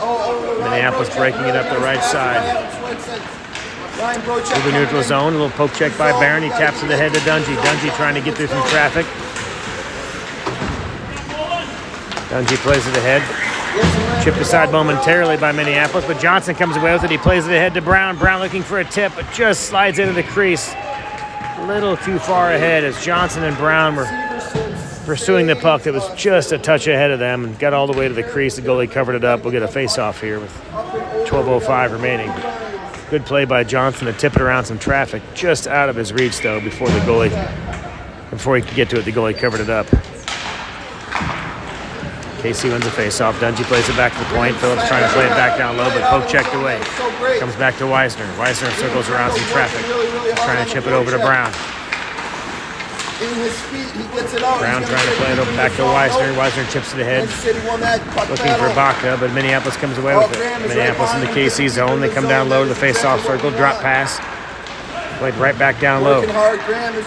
Minneapolis breaking it up the right side. To the neutral zone. A little poke check by Barron. He taps it ahead to Dungy. Dungy trying to get through some traffic. Dungy plays it ahead. Chipped aside momentarily by Minneapolis, but Johnson comes away with it. He plays it ahead to Brown. Brown looking for a tip, but just slides into the crease. A little too far ahead as Johnson and Brown were pursuing the puck that was just a touch ahead of them and got all the way to the crease. The goalie covered it up. We'll get a face-off here with 12:05 remaining. Good play by Johnson to tip it around some traffic. Just out of his reach, though, before he could get to it, the goalie covered it up. KC wins a face-off. Dungy plays it back to the point. Phillips trying to play it back down low, but poke checked away. Comes back to Weisner. Weisner circles around some traffic. Trying to chip it over to Brown. In his feet, he gets it out. Brown trying to play it over back to Weisner. Weisner chips it ahead. Looking for Baca, but Minneapolis comes away with it. Minneapolis in the KC zone. They come down low to the face-off circle. Drop pass. Played right back down low. Working hard. Graham is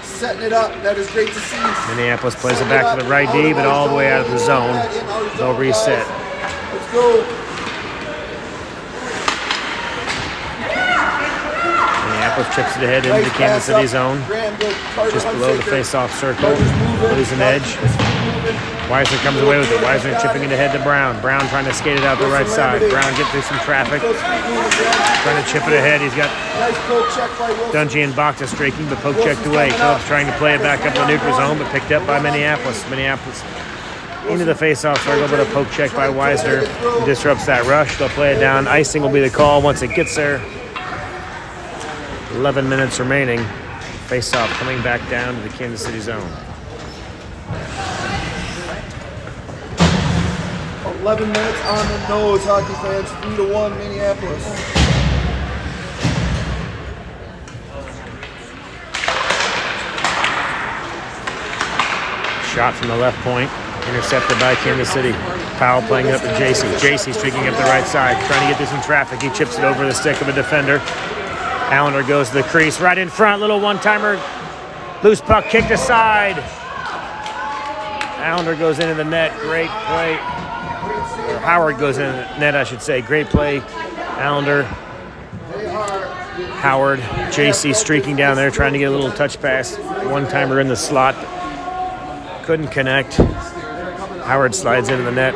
setting it up. That is great to see. Minneapolis plays it back to the right D, but all the way out of the zone. They'll reset. Let's go. Minneapolis chips it ahead into the Kansas City zone. Just below the face-off circle. Losing edge. Weisner comes away with it. Weisner chipping it ahead to Brown. Brown trying to skate it out the right side. Brown get through some traffic. Trying to chip it ahead. He's got Dungy and Baca streaking, but poke checked away. Phillips trying to play it back up in the neutral zone, but picked up by Minneapolis. Minneapolis into the face-off circle, but a poke check by Weisner disrupts that rush. They'll play it down. Icing will be the call once it gets there. 11 minutes remaining. Face-off coming back down to the Kansas City zone. 11 minutes on the nose, hockey fans. 3-1 Minneapolis. Shot from the left point, intercepted by Kansas City. Powell playing it up to JC. JC streaking up the right side, trying to get through some traffic. He chips it over the stick of a defender. Allender goes to the crease, right in front, little one-timer. Loose puck kicked aside. Allender goes into the net, great play. Or Howard goes into the net, I should say. Great play. Allender, Howard, JC streaking down there, trying to get a little touch pass. One-timer in the slot. Couldn't connect. Howard slides into the net.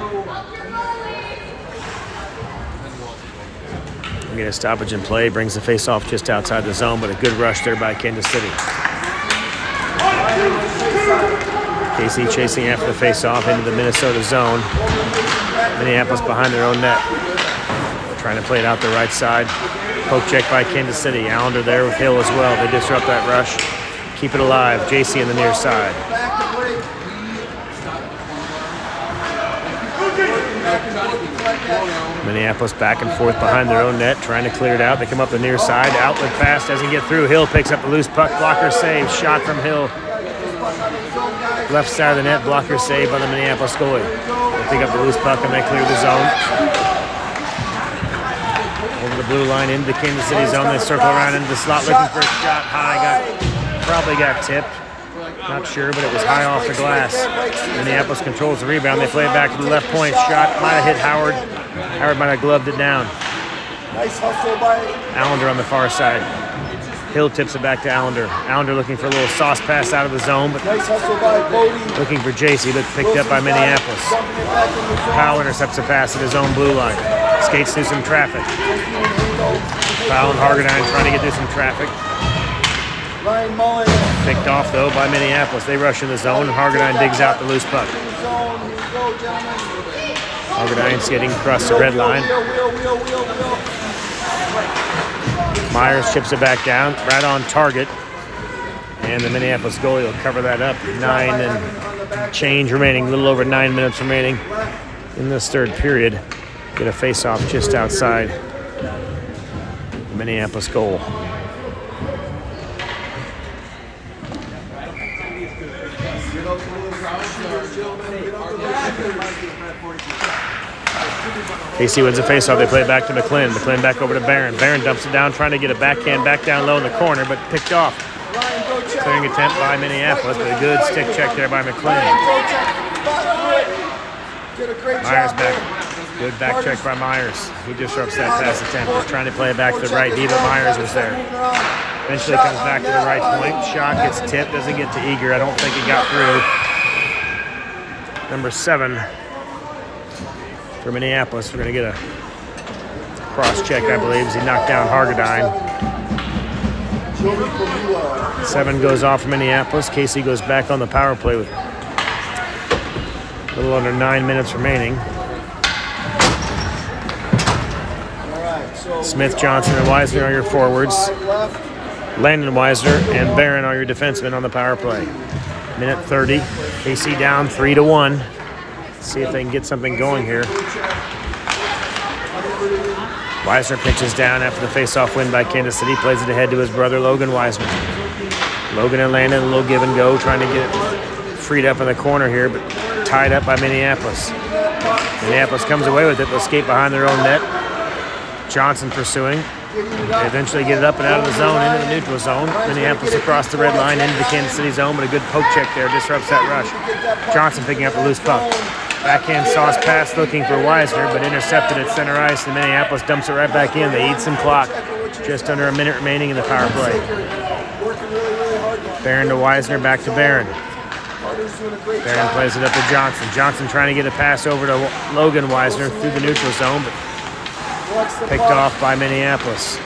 We get a stoppage in play, brings the face-off just outside the zone, but a good rush there by Kansas City. KC chasing after the face-off into the Minnesota zone. Minneapolis behind their own net. Trying to play it out the right side. Poke check by Kansas City. Allender there with Hill as well. They disrupt that rush. Keep it alive. JC in the near side. Minneapolis back and forth behind their own net, trying to clear it out. They come up the near side. Outlet pass doesn't get through. Hill picks up the loose puck. Blocker save. Shot from Hill. Left side of the net. Blocker save by the Minneapolis goalie. They pick up the loose puck and they clear the zone. Over the blue line into the Kansas City zone. They circle around into the slot looking for a shot. Probably got tipped. Not sure, but it was high off the glass. Minneapolis controls the rebound. They play it back to the left point. Shot might have hit Howard. Howard might have gloved it down. Nice hustle by Allender on the far side. Hill tips it back to Allender. Allender looking for a little sauce pass out of the zone, but nice hustle by Bodie. looking for JC, but picked up by Minneapolis. Powell intercepts a pass at his own blue line. Skates through some traffic. Powell and Hargadine trying to get through some traffic. Ryan Mullen. Picked off, though, by Minneapolis. They rush in the zone, and Hargadine digs out the loose puck. Hargadine's getting across the red line. Myers chips it back down, right on target. And the Minneapolis goalie will cover that up. 9 and change remaining, a little over 9 minutes remaining in this third period. Get a face-off just outside the Minneapolis goal. KC wins a faceoff. They play it back to McClin. McClin back over to Barron. Barron dumps it down, trying to get a backhand back down low in the corner, but picked off. Clearing attempt by Minneapolis, but a good stick check there by McClin. Myers back. Good back check by Myers. He disrupts that pass attempt. He's trying to play it back to the right D, but Myers was there. Eventually comes back to the right point. Shot gets tipped, doesn't get to Eager. I don't think it got through. Number 7 for Minneapolis. We're going to get a cross check, I believe, as he knocked down Hargadine. 7 goes off for Minneapolis. KC goes back on the power play with A little under 9 minutes remaining. All right, so Smith, Johnson, and Wisner are your forwards. 5 left. Landon Wisner and Barron are your defensemen on the power play. Minute 30. KC down 3-1. See if they can get something going here. Wisner pitches down after the face-off win by Kansas City. Plays it ahead to his brother Logan Wisner. Logan and Landon, a little give and go, trying to get it freed up in the corner here, but tied up by Minneapolis. Minneapolis comes away with it. They'll skate behind their own net. Johnson pursuing. They eventually get it up and out of the zone, into the neutral zone. Minneapolis across the red line, into the Kansas City zone, but a good poke check there disrupts that rush. Johnson picking up the loose puck. Backhand sauce pass looking for Wisner, but intercepted at center ice, and Minneapolis dumps it right back in. They eat some clock. Just under a minute remaining in the power play. Barron to Wisner, back to Barron. Barron plays it up to Johnson. Johnson trying to get a pass over to Logan Wisner through the neutral zone, but picked off by Minneapolis.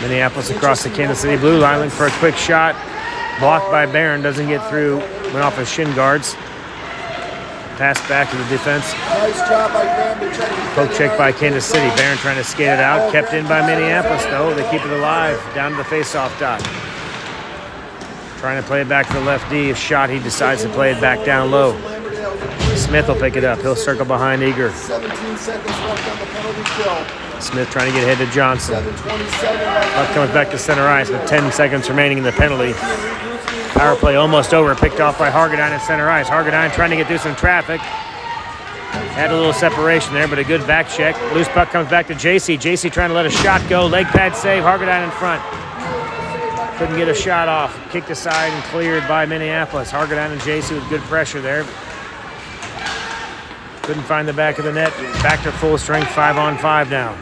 Minneapolis across the Kansas City blue line looking for a quick shot. Blocked by Barron, doesn't get through. Went off his shin guards. Pass back to the defense. Nice job by Graham to check. Poke check by Kansas City. Barron trying to skate it out. Kept in by Minneapolis, though. They keep it alive down to the face-off dot. Trying to play it back to the left D. If shot, he decides to play it back down low. Smith will pick it up. He'll circle behind Eager. 17 seconds left on the penalty kill. Smith trying to get ahead to Johnson. 7:27 left. Puck comes back to center ice with 10 seconds remaining in the penalty. Power play almost over. Picked off by Hargadine at center ice. Hargadine trying to get through some traffic. Had a little separation there, but a good back check. Loose puck comes back to JC. JC trying to let a shot go. Leg pad save. Hargadine in front. Couldn't get a shot off. Kicked aside and cleared by Minneapolis. Hargadine and JC with good pressure there. Couldn't find the back of the net. Back to full strength, 5-on-5 now.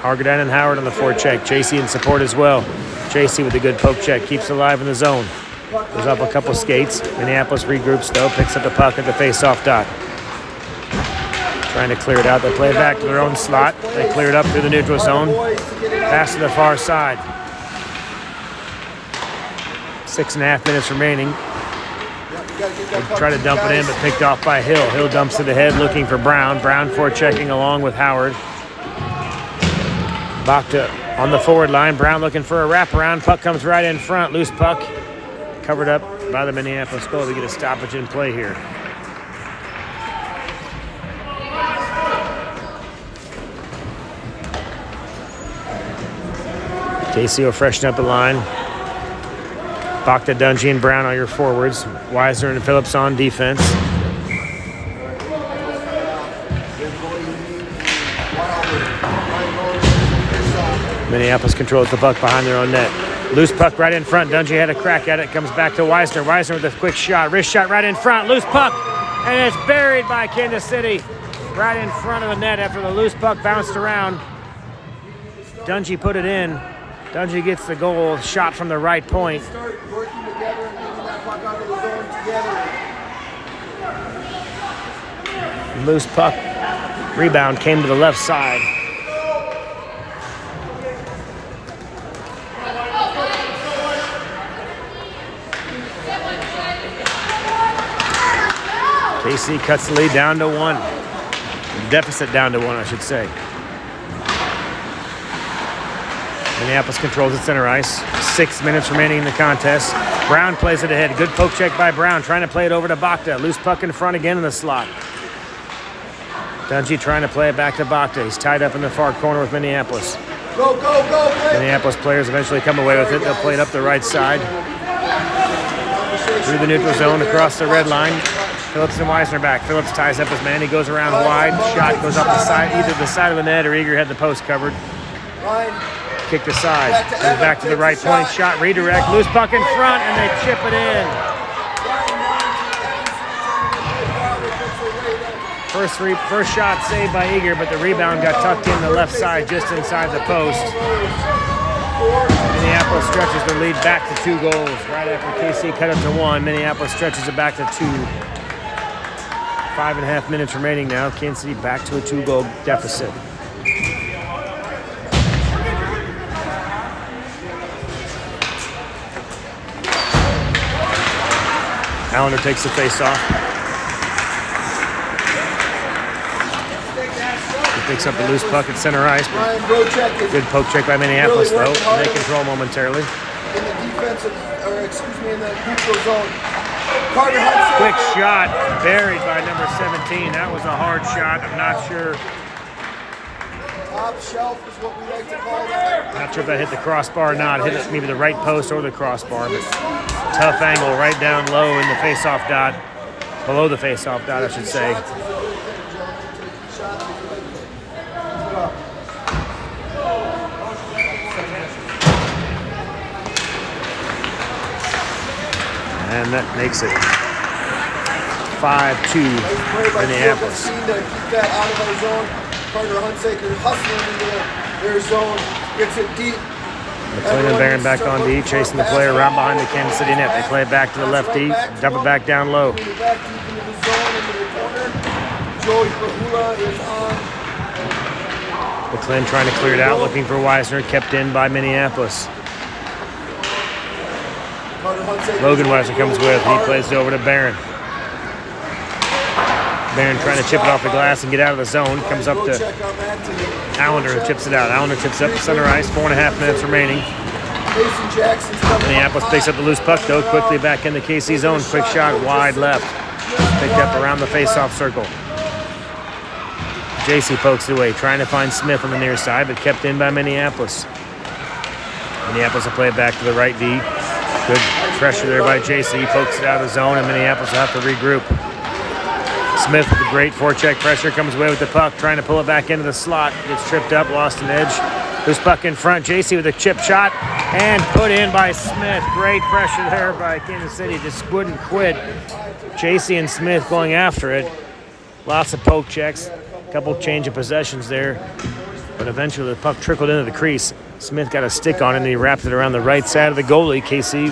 Hargadine and Howard on the forecheck. JC in support as well. JC with a good poke check. Keeps alive in the zone. Goes off a couple skates. Minneapolis regroups though. Picks up the puck at the face-off dot. Trying to clear it out. They play it back to their own slot. They clear it up through the neutral zone. Pass to the far side. 6.5 minutes remaining. They try to dump it in, but picked off by Hill. Hill dumps it ahead, looking for Brown. Brown forechecking along with Howard. Bakta on the forward line. Brown looking for a wraparound. Puck comes right in front. Loose puck. Covered up by the Minneapolis goal to get a stoppage in play here. KC will freshen up the line. Bakta, Dungy, and Brown are your forwards. Wisner and Phillips on defense. Minneapolis controls the puck behind their own net. Loose puck right in front. Dungy had a crack at it. Comes back to Wisner. Wisner with a quick shot. Wrist shot right in front. Loose puck. And it's buried by Kansas City. Right in front of the net after the loose puck bounced around. Dungy put it in. Dungy gets the goal. Shot from the right point. Start working together and getting that puck out of the zone together. Loose puck. Rebound came to the left side. KC cuts the lead down to 1. Deficit down to 1, I should say. Minneapolis controls at center ice. 6 minutes remaining in the contest. Brown plays it ahead. Good poke check by Brown. Trying to play it over to Bakta. Loose puck in front again in the slot. Dungy trying to play it back to Bakta. He's tied up in the far corner with Minneapolis. Go, go, go, play. Minneapolis players eventually come away with it. They'll play it up the right side. Through the neutral zone, across the red line. Phillips and Wisner back. Phillips ties up his man. He goes around wide. Shot goes up the side, either the side of the net or Eager had the post covered. Kicked aside. Goes back to the right point. Shot redirect. Loose puck in front, and they chip it in. First shot saved by Eager, but the rebound got tucked in the left side just inside the post. Minneapolis stretches the lead back to 2 goals. Right after KC cut it to 1, Minneapolis stretches it back to 2. 5.5 minutes remaining now. Kansas City back to a 2-goal deficit. Allender takes the face off. picks up the loose puck at center ice. Ryan Brochek is Good poke check by Minneapolis, really though. working hard They control momentarily. in the defensive, or excuse me, in the neutral zone. Carter Hudson. Quick shot, buried by number 17. That was a hard shot. I'm not sure. Top shelf is what we like to call that. Not sure if that hit the crossbar or not. Hit it maybe the right post or the crossbar, but tough angle right down low in the face-off dot. Below the face-off dot, I should say. And that makes it 5-2 Minneapolis. To keep that out of our zone. Carter Hunsaker hustling into their zone. Gets it deep. McLean and Barron back on D, chasing the player right behind the Kansas City net. They play it back to the left D, dump it back down low. Back deep into the zone, into the corner. Joey Pahula is on. McLean trying to clear it out, looking for Weisner, kept in by Minneapolis. Logan Weisner comes with, he plays it over to Barron. Barron trying to chip it off the glass and get out of the zone. Comes up to Allender who chips it out. Allender chips up to center ice. 4.5 minutes remaining. Minneapolis picks up the loose puck though. Quickly back in the KC zone. Quick shot wide left. Picked up around the face-off circle. JC pokes it away. Trying to find Smith on the near side, but kept in by Minneapolis. Minneapolis will play it back to the right D. Good pressure there by JC. Pokes it out of the zone, and Minneapolis will have to regroup. Smith with a great forecheck pressure, comes away with the puck, trying to pull it back into the slot. Gets tripped up, lost an edge. Loose puck in front. JC with a chip shot and put in by Smith. Great pressure there by Kansas City. Just wouldn't quit. JC and Smith going after it. Lots of poke checks. A couple change of possessions there. But eventually the puck trickled into the crease. Smith got a stick on it and he wrapped it around the right side of the goalie. KC,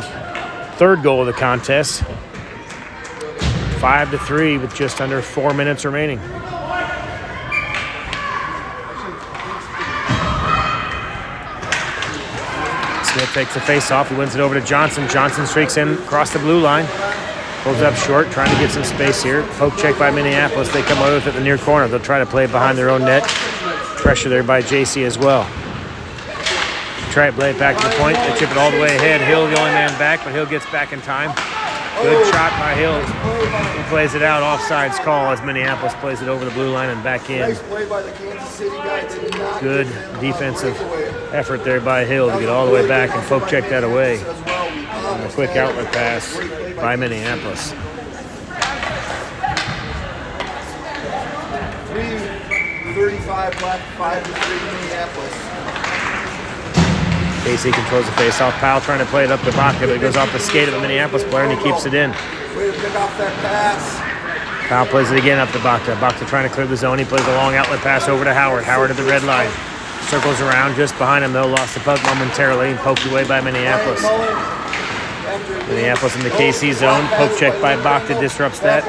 third goal of the contest. 5-3 with just under 4 minutes remaining. Smith takes the face off. He wins it over to Johnson. Johnson streaks in across the blue line. Pulls up short, trying to get some space here. Poke check by Minneapolis. They come away with it in the near corner. They'll try to play it behind their own net. Pressure there by JC as well. Try to play it back to the point. They chip it all the way ahead. Hill the only man back, but Hill gets back in time. Good shot by Hill. He plays it out. Offsides call as Minneapolis plays it over the blue line and back in. Nice play by the Kansas City guy to not Good defensive effort there by Hill to get all the way back and poke check that away. And a quick outlet pass by Minneapolis. 3:35 left, 5-3 Minneapolis. KC controls the face-off. Powell trying to play it up to Baca, but it goes off the skate of the Minneapolis player and he keeps it in. Way to pick off that pass. Powell plays it again up to Baca. Baca trying to clear the zone. He plays a long outlet pass over to Howard. Howard at the red line. Circles around just behind him though. Lost the puck momentarily and poked away by Minneapolis. Minneapolis in the KC zone. Poke check by Baca disrupts that.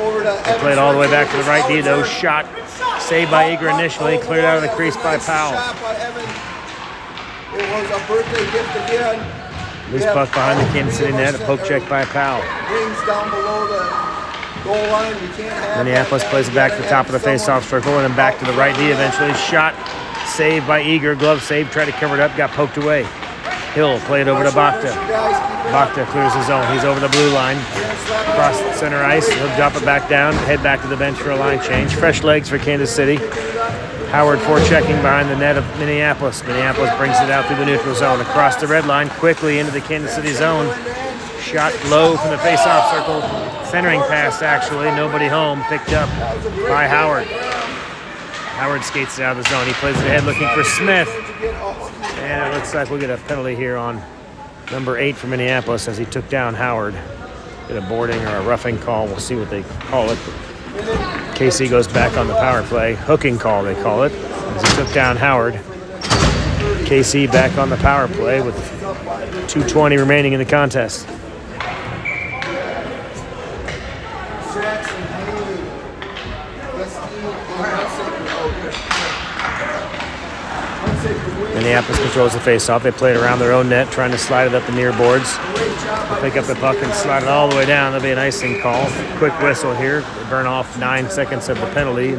They play it all the way back to the right D though. Shot saved by Eager initially. Cleared out of the crease by Powell. It was a birthday gift again. Loose puck behind the Kansas City net. A poke check by Powell. Rings down below the goal line. We can't have Minneapolis plays it back to the top of the face-off circle and then back to the right D eventually. Shot saved by Eager. Glove save. Tried to cover it up. Got poked away. Hill played over to Baca. Baca clears his zone. He's over the blue line. Across the center ice. He'll drop it back down. Head back to the bench for a line change. Fresh legs for Kansas City. Howard forechecking behind the net of Minneapolis. Minneapolis brings it out through the neutral zone. Across the red line. Quickly into the Kansas City zone. Shot low from the face-off circle. Centering pass actually. Nobody home. Picked up by Howard. Howard skates it out of the zone. He plays it ahead looking for Smith. And it looks like we'll get a penalty here on number 8 for Minneapolis as he took down Howard. Get a boarding or a roughing call. We'll see what they call it. KC goes back on the power play. Hooking call, they call it, as he took down Howard. KC back on the power play with 2:20 remaining in the contest. Minneapolis controls the face-off. They play it around their own net, trying to slide it up the near boards. They'll pick up the puck and slide it all the way down. There'll be an icing call. Quick whistle here. They burn off 9 seconds of the penalty.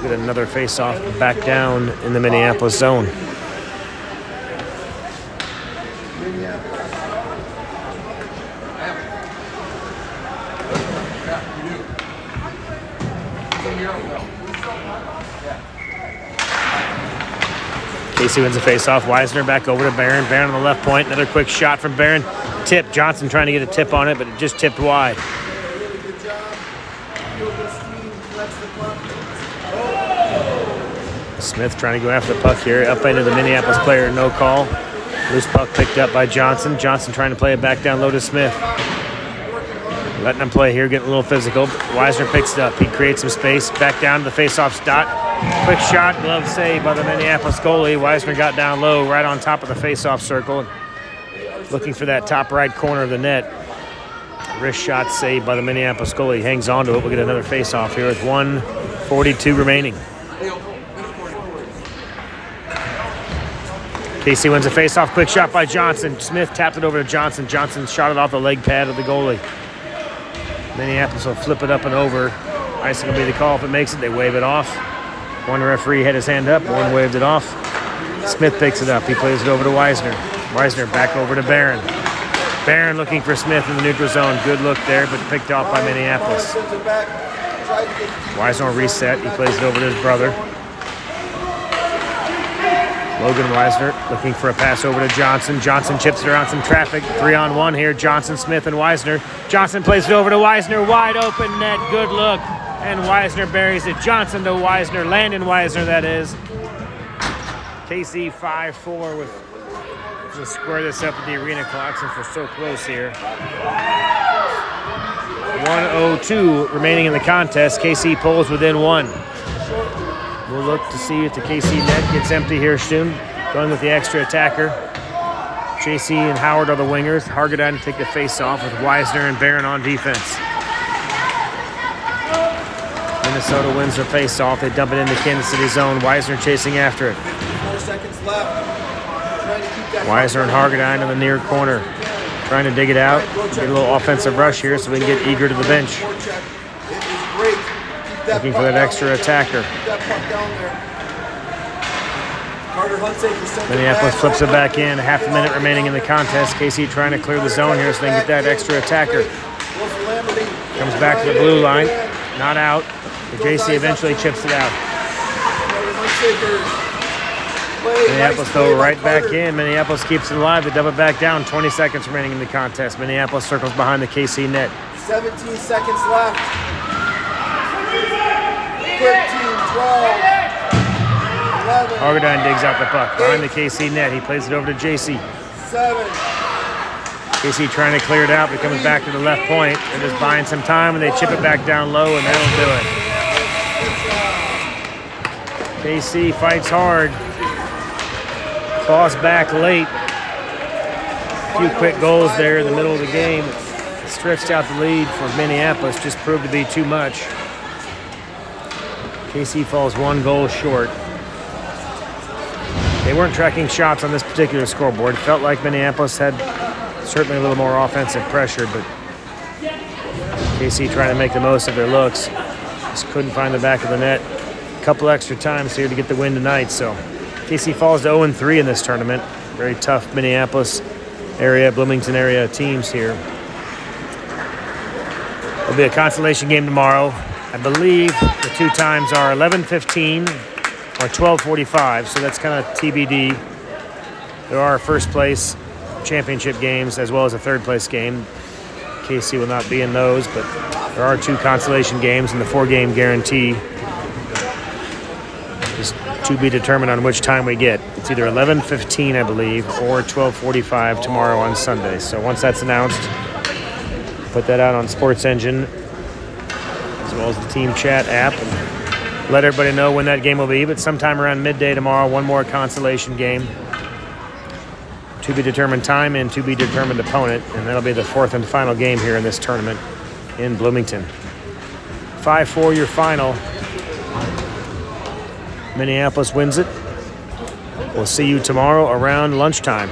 Get another face-off back down in the Minneapolis zone. Casey wins the face-off. Weisner back over to Barron. Barron on the left point. Another quick shot from Barron. Tip. Johnson trying to get a tip on it, but it just tipped wide. Smith trying to go after the puck here. Up into the Minneapolis player. No call. Loose puck picked up by Johnson. Johnson trying to play it back down low to Smith. Letting him play here, getting a little physical. Weisner picks it up. He creates some space. Back down to the face-off dot. Quick shot, glove save by the Minneapolis goalie. Weisner got down low, right on top of the face-off circle. Looking for that top right corner of the net. Wrist shot saved by the Minneapolis goalie. Hangs on to it. We'll get another face-off here with 1:42 remaining. Casey wins a face-off. Quick shot by Johnson. Smith tapped it over to Johnson. Johnson shot it off the leg pad of the goalie. Minneapolis will flip it up and over. Icing will be the call if it makes it. They wave it off. One referee had his hand up. One waved it off. Smith picks it up. He plays it over to Weisner. Weisner back over to Barron. Barron looking for Smith in the neutral zone. Good look there, but picked off by Minneapolis. Weisner reset. He plays it over to his brother. Logan Weisner looking for a pass over to Johnson. Johnson chips it around some traffic. 3-on-1 here. Johnson, Smith, and Weisner. Johnson plays it over to Weisner. Wide open net. Good look. And Weisner buries it. Johnson to Weisner. Landon Weisner, that is. KC 5-4 with to square this up with the arena clock since we're so close here. 1:02 remaining in the contest. KC pulls within 1. We'll look to see if the KC net gets empty here soon. Going with the extra attacker. JC and Howard are the wingers. Hargadon to take the face-off with Weisner and Barron on defense. Minnesota wins their face-off. They dump it into Kansas City zone. Weisner chasing after it. 4 seconds left. Weisner and Hargadon in the near corner. Trying to dig it out. Get a little offensive rush here so we can get eager to the bench. Looking for that extra attacker. Minneapolis flips it back in. Half a minute remaining in the contest. KC trying to clear the zone here so they can get that extra attacker. Comes back to the blue line. Not out. The JC eventually chips it out. Minneapolis though right back in. Minneapolis keeps it alive. They double it back down. 20 seconds remaining in the contest. Minneapolis circles behind the KC net. 17 seconds left. 13, 12, 11. Hargadon digs out the puck behind the KC net. He plays it over to JC. 7. KC trying to clear it out, but coming back to the left point. They're just buying some time, and they chip it back down low, and they don't do it. KC fights hard. Claws back late. A few quick goals there in the middle of the game. Stretched out the lead for Minneapolis, just proved to be too much. KC falls 1 goal short. They weren't tracking shots on this particular scoreboard. It felt like Minneapolis had certainly a little more offensive pressure, but KC trying to make the most of their looks. Just couldn't find the back of the net. A couple extra times here to get the win tonight, so KC falls to 0-3 in this tournament. Very tough Minneapolis area, Bloomington area teams here. There'll be a consolation game tomorrow. I believe the 2 times are 11:15 or 12:45, so that's kind of TBD. There are first place championship games as well as a third place game. KC will not be in those, but there are 2 consolation games and the 4-game guarantee is to be determined on which time we get. It's either 11:15, I believe, or 12:45 tomorrow on Sunday. So once that's announced, put that out on Sports Engine as well as the team chat app and let everybody know when that game will be. But sometime around midday tomorrow, 1 more consolation game. To be determined time and to be determined opponent, and that'll be the 4th and final game here in this tournament in Bloomington. 5-4 your final. Minneapolis wins it. We'll see you tomorrow around lunchtime.